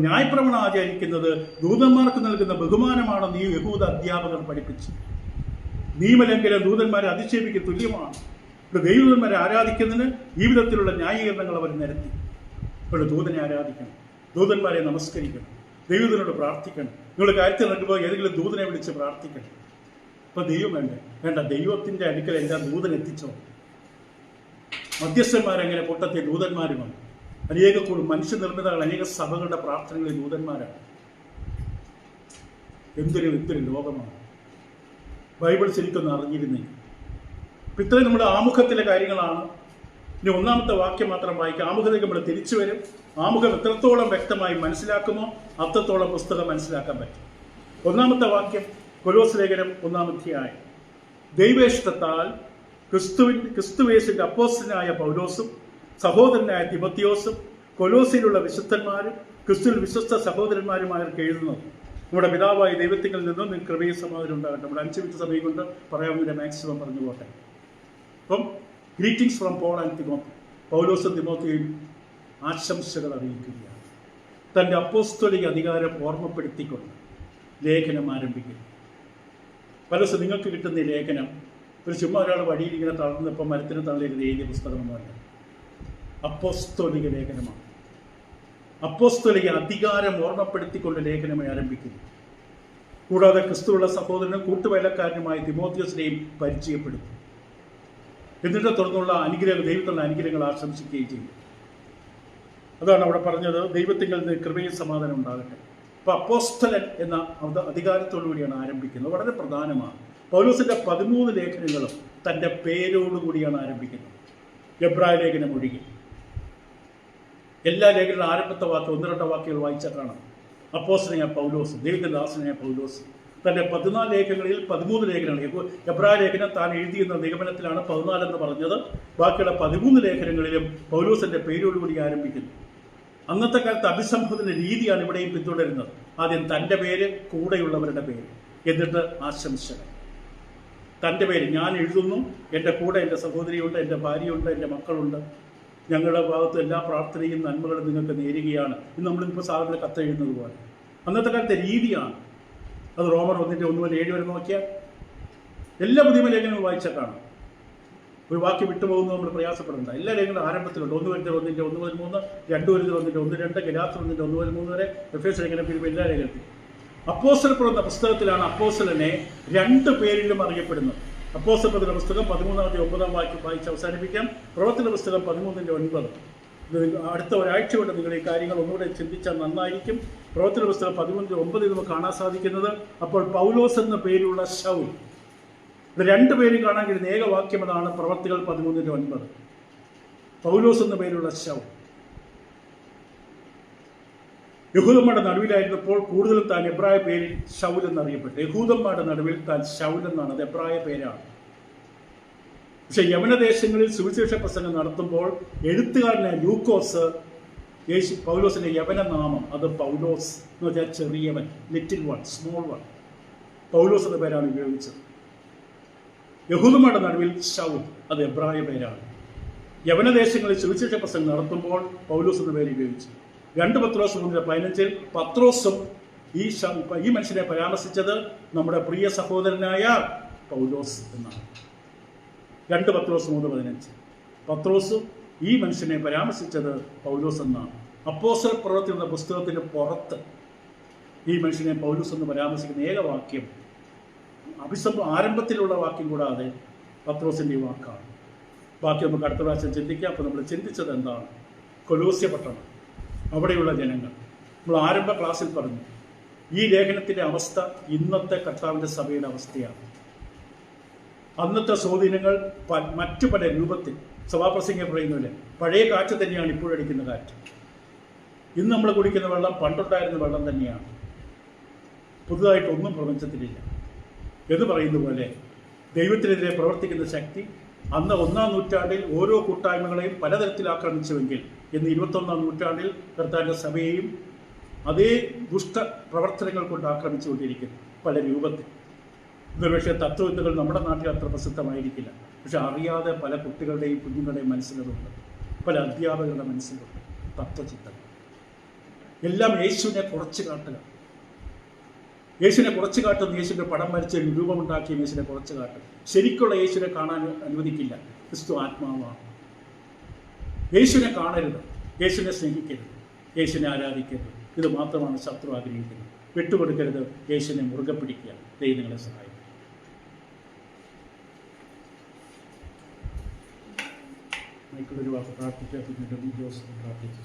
ന്യായപ്രമാണം ആചരിക്കുന്നത് ദൂതന്മാർക്ക് നൽകുന്ന ബഹുമാനമാണെന്ന് ഈ യഹൂദ അധ്യാപകർ പഠിപ്പിച്ചു. നിയമലംഘനം ദൂതന്മാരെ അധിക്ഷേപിക്ക് തുല്യമാണ്. ഇവിടെ ദൈവദൂതന്മാരെ ആരാധിക്കുന്നതിന് ഈ വിധത്തിലുള്ള ന്യായീകരണങ്ങൾ അവർ നിരത്തി. ഇവിടെ ദൂതനെ ആരാധിക്കണം, ദൂതന്മാരെ നമസ്കരിക്കണം, ദൈവത്തിനോട് പ്രാർത്ഥിക്കണം. നിങ്ങളുടെ കാര്യത്തിൽ നടക്കുമ്പോൾ ഏതെങ്കിലും ദൂതനെ വിളിച്ച് പ്രാർത്ഥിക്കണം. അപ്പൊ ദൈവം വേണ്ട, ദൈവത്തിന്റെ അടുക്കൽ എല്ലാം ദൂതൻ എത്തിച്ചോ. മധ്യസ്ഥന്മാരെങ്ങനെ പൊട്ടത്തെ ദൂതന്മാരുമാണ്. അനേക മനുഷ്യനിർമ്മിതകൾ, അനേക സഭകളുടെ പ്രാർത്ഥനകളിൽ ദൂതന്മാരാണ്. എന്തൊരു ലോകമാണ്. ബൈബിൾ ശരിക്കൊന്നും അറിഞ്ഞിരുന്നേ. ഇത്രയും നമ്മുടെ ആമുഖത്തിലെ കാര്യങ്ങളാണ്. ഇനി ഒന്നാമത്തെ വാക്യം മാത്രം വായിക്കുക. ആമുഖത്തേക്ക് നമ്മൾ തിരിച്ചു വരും. ആമുഖം എത്രത്തോളം വ്യക്തമായി മനസ്സിലാക്കുമോ അത്രത്തോളം പുസ്തകം മനസ്സിലാക്കാൻ പറ്റും. ഒന്നാമത്തെ വാക്യം കൊലോസ് ലേഖനം 1-ാം അധ്യായം. ദൈവേഷ്ടത്താൽ ക്രിസ്തുവേശുവിന്റെ അപ്പോസ്തലനായ പൗലോസും സഹോദരനായ തിമോത്തിയോസും കൊലോസിലുള്ള വിശുദ്ധന്മാരും ക്രിസ്തുവിൽ വിശ്വസ്ത സഹോദരന്മാരുമാർക്ക് എഴുതുന്നത് നമ്മുടെ പിതാവായ ദൈവത്തിൽ നിന്നും നിങ്ങൾക്ക് കൃപയും സമാധാനം ഉണ്ടാകട്ടെ. നമ്മുടെ 5 മിനിറ്റ് സമയം കൊണ്ട് പറയാവുന്നതിന്റെ മാക്സിമം പറഞ്ഞു പോട്ടെ. അപ്പം greetings from Paul and Timothy. പൗലോസും തിമോത്തിയും ആശംസകൾ അറിയിക്കുകയാണ്. തൻ്റെ അപ്പോസ്തലിക അധികാരം ഓർമ്മപ്പെടുത്തിക്കൊണ്ട് ലേഖനം ആരംഭിക്കുന്നു. പലസ് നിങ്ങൾക്ക് കിട്ടുന്ന ഈ ലേഖനം ഒരു ചുമ്മാ ഒരാൾ വഴിയിൽ ഇങ്ങനെ തളർന്നപ്പോൾ മരത്തിന് തള്ളിയിരുന്ന എഴുതിയ പുസ്തകമൊന്നുമല്ല. അപ്പോസ്തലിക ലേഖനമാണ്. അപ്പോസ്തലിക അധികാരം ഓർമ്മപ്പെടുത്തിക്കൊണ്ട് ലേഖനമായി ആരംഭിക്കുന്നു. കൂടാതെ ക്രിസ്തുവുള്ള സഹോദരനും കൂട്ടുവേലക്കാരനുമായ തിമോത്തിയോസിനെയും പരിചയപ്പെടുത്തും. എന്നിട്ട് തുടർന്നുള്ള ദൈവത്തിലുള്ള അനുഗ്രഹങ്ങൾ ആശംസിക്കുകയും ചെയ്യും. അതാണ് അവിടെ പറഞ്ഞത്, ദൈവത്തിൽ നിന്ന് കൃപയും സമാധാനം ഉണ്ടാകട്ടെ. അപ്പോൾ അപ്പോസ്തലൻ എന്ന അധികാരത്തോടുകൂടിയാണ് ആരംഭിക്കുന്നത്. വളരെ പ്രധാനമാണ്. പൗലോസിന്റെ 13 ലേഖനങ്ങളും തൻ്റെ പേരോടുകൂടിയാണ് ആരംഭിക്കുന്നത്. എബ്രായ ലേഖനം ഒഴികെ എല്ലാ ലേഖനങ്ങളും ആരംഭത്തെ വാക്ക് 1-2 വാക്കുകൾ വായിച്ചാൽ കാണാം. അപ്പോസ്തലനായ പൗലോസ്, ദൈവത്തിന്റെ ദാസനായ പൗലോസ് തൻ്റെ 14 ലേഖനങ്ങളിൽ 13 ലേഖനങ്ങൾ, എബ്രായ ലേഖനം താൻ എഴുതിയെന്ന നിഗമനത്തിലാണ് 14 എന്ന് പറഞ്ഞത്. ബാക്കിയുള്ള 13 ലേഖനങ്ങളിലും പൗലോസിന്റെ പേരോടുകൂടി ആരംഭിക്കുന്നു. അന്നത്തെ കാലത്ത് അഭിസംബോധന രീതിയാണ് ഇവിടെയും പിന്തുടരുന്നത്. ആദ്യം തൻ്റെ പേര്, കൂടെയുള്ളവരുടെ പേര്, എന്നിട്ട് ആശംസകൾ. തൻ്റെ പേര് ഞാൻ എഴുതുന്നു, എൻ്റെ കൂടെ എൻ്റെ സഹോദരിയുണ്ട്, എൻ്റെ ഭാര്യയുണ്ട്, എൻ്റെ മക്കളുണ്ട്, ഞങ്ങളുടെ ഭാഗത്ത് എല്ലാ പ്രാർത്ഥനയും നന്മകളും നിങ്ങൾക്ക് നേരുകയാണ്. ഇന്ന് നമ്മളിപ്പോൾ സാധാരണ കത്ത് എഴുതുന്നത് പോലെ അന്നത്തെ കാലത്തെ രീതിയാണ് അത്. റോമർ 1:1-7 വരെ നോക്കിയാൽ എല്ലാ പുതിയ ലേഖനങ്ങളും വായിച്ചാൽ കാണാം. ഒരു വാക്യം വിട്ടുപോകുന്നത് നമ്മൾ പ്രയാസപ്പെടേണ്ട. എല്ലാ ലേഖനങ്ങളും ആരംഭത്തിലുണ്ട്. 1 Corinthians 1:1-3, 2 Corinthians 1:1-2, ഗലാത്യർ 1:1-3 വരെ, എഫേസ്യർ ലേഖനം, എല്ലാ ലേഖനത്തിലും. അപ്പോസ്തലപ്രവൃത്തി എന്ന പുസ്തകത്തിലാണ് അപ്പോസ്തലനെ 2 പേരിലും അറിയപ്പെടുന്നത്. അപ്പോസ്തലപ്രവൃത്തിയുടെ പുസ്തകം 13-9 വാക്യം വായിച്ച് അവസാനിപ്പിക്കാം. പ്രവൃത്തിയുടെ പുസ്തകം 13:9. അടുത്ത ഒരാഴ്ച കൊണ്ട് നിങ്ങൾ ഈ കാര്യങ്ങൾ ഒന്നുകൂടെ ചിന്തിച്ചാൽ നന്നായിരിക്കും. പ്രവൃത്തിയുടെ പുസ്തകം 13:9 നമുക്ക് കാണാൻ സാധിക്കുന്നത്, അപ്പോൾ പൗലോസ് എന്ന പേരുള്ള ശൗൽ. ഇത് 2 പേര് കാണാൻ കഴിയുന്ന ഏകവാക്യം അതാണ് പ്രവൃത്തികൾ 13:9. പൗലോസ് എന്ന പേരുള്ള ശൗൽ യഹൂദന്മാരുടെ നടുവിലായിരുന്നപ്പോൾ കൂടുതലും താൻ എബ്രായ പേരിൽ ശൗൽ എന്നറിയപ്പെട്ടു. യഹൂദന്മാരുടെ നടുവിൽ താൻ ശൗൽ എന്നാണ്, അത് എബ്രായ പേരാണ്. പക്ഷെ യവനദേശങ്ങളിൽ സുവിശേഷ പ്രസംഗം നടത്തുമ്പോൾ എഴുത്തുകാരനായ ലൂക്കോസ് പൗലോസിന്റെ യവന നാമം, അത് പൗലോസ് എന്ന് വെച്ചാൽ ചെറിയവൻ, ലിറ്റിൽ വൺ, സ്മോൾ വൺ, പൗലോസ് എന്ന പേരാണ് ഉപയോഗിച്ചത്. യഹൂദന്മാരുടെ നടുവിൽ ശൗൽ, അത് എബ്രായ പേരാണ്. യവനദേശങ്ങളിൽ സുവിശേഷ പ്രസംഗം നടത്തുമ്പോൾ പൗലോസ് എന്ന പേര് ഉപയോഗിച്ചു. 2 പത്രോസ് 3:15 പത്രോസും ഈ മനുഷ്യനെ പരാമർശിച്ചത് നമ്മുടെ പ്രിയ സഹോദരനായ പൗലോസ് എന്നാണ്. 2 പത്രോസ് 3:15 പത്രോസും ഈ മനുഷ്യനെ പരാമർശിച്ചത് പൗലോസ് എന്നാണ്. അപ്പോസ്തല പ്രവൃത്തി എന്ന പുസ്തകത്തിന് പുറത്ത് ഈ മനുഷ്യനെ പൗലോസ് എന്ന് പരാമർശിക്കുന്ന ഏകവാക്യം ആരംഭത്തിലുള്ള വാക്യം കൂടാതെ പത്രോസിൻ്റെ വാക്കാണ്. ബാക്കി നമുക്ക് അടുത്ത പ്രാവശ്യം ചിന്തിക്കാം. അപ്പോൾ നമ്മൾ ചിന്തിച്ചത് എന്താണ്? കൊലോസ്യ പട്ടണം, അവിടെയുള്ള ജനങ്ങൾ. നമ്മൾ ആരംഭ ക്ലാസ്സിൽ പറഞ്ഞു, ഈ ലേഖനത്തിൻ്റെ അവസ്ഥ ഇന്നത്തെ കർത്താവിൻ്റെ സഭയുടെ അവസ്ഥയാണ്. അന്നത്തെ സ്വാധീനങ്ങൾ മറ്റു പല രൂപത്തിൽ സഭാപ്രസംഗം പറയുന്നില്ല. പഴയ കാറ്റ് തന്നെയാണ് ഇപ്പോഴടിക്കുന്ന കാറ്റ്. ഇന്ന് നമ്മൾ കുടിക്കുന്ന വെള്ളം പണ്ടുണ്ടായിരുന്ന വെള്ളം തന്നെയാണ്. പുതുതായിട്ടൊന്നും പ്രപഞ്ചത്തിലില്ല എന്ന് പറയുന്ന പോലെ ദൈവത്തിനെതിരെ പ്രവർത്തിക്കുന്ന ശക്തി അന്ന് 1-ാം നൂറ്റാണ്ടിൽ ഓരോ കൂട്ടായ്മകളെയും പലതരത്തിൽ ആക്രമിച്ചുവെങ്കിൽ ഇന്ന് 21-ാം നൂറ്റാണ്ടിൽ കർത്താവിൻ്റെ സഭയെയും അതേ ദുഷ്ട പ്രവർത്തനങ്ങൾ കൊണ്ട് ആക്രമിച്ചുകൊണ്ടിരിക്കുന്നു പല രൂപത്തിൽ. ഇതൊരുപക്ഷെ തത്വചിന്തകൾ നമ്മുടെ നാട്ടിൽ അത്ര പ്രസിദ്ധമായിരിക്കില്ല. പക്ഷെ അറിയാതെ പല കുട്ടികളുടെയും കുഞ്ഞുങ്ങളുടെയും മനസ്സിലുണ്ട്, പല അധ്യാപകരുടെ മനസ്സിലുണ്ട് തത്വചിന്തകൾ. എല്ലാം യേശുവിനെ കുറച്ച് കാട്ടുക, യേശുവിനെ കുറച്ച് കാട്ടുന്ന, യേശുവിൻ്റെ പടം വരച്ച് രൂപമുണ്ടാക്കിയ യേശുവിനെ കുറച്ച് കാട്ടും. ശരിക്കുള്ള യേശുവിനെ കാണാൻ അനുവദിക്കില്ല. ക്രിസ്തു ആത്മാവാണ്. യേശുവിനെ കാണരുത്, യേശുവിനെ സ്നേഹിക്കരുത്, യേശുവിനെ ആരാധിക്കരുത്. ഇത് മാത്രമാണ് ശത്രു ആഗ്രഹിക്കുന്നത്. വിട്ടുകൊടുക്കരുത്, യേശുവിനെ മുറുകെ പിടിക്കുക. ദൈവം നിങ്ങളെ സഹായിക്കും. മൈക്കിളൊരു വാക്ക് പ്രാർത്ഥിക്കുക, പിന്നീട് ജോസ് പ്രാർത്ഥിച്ചു.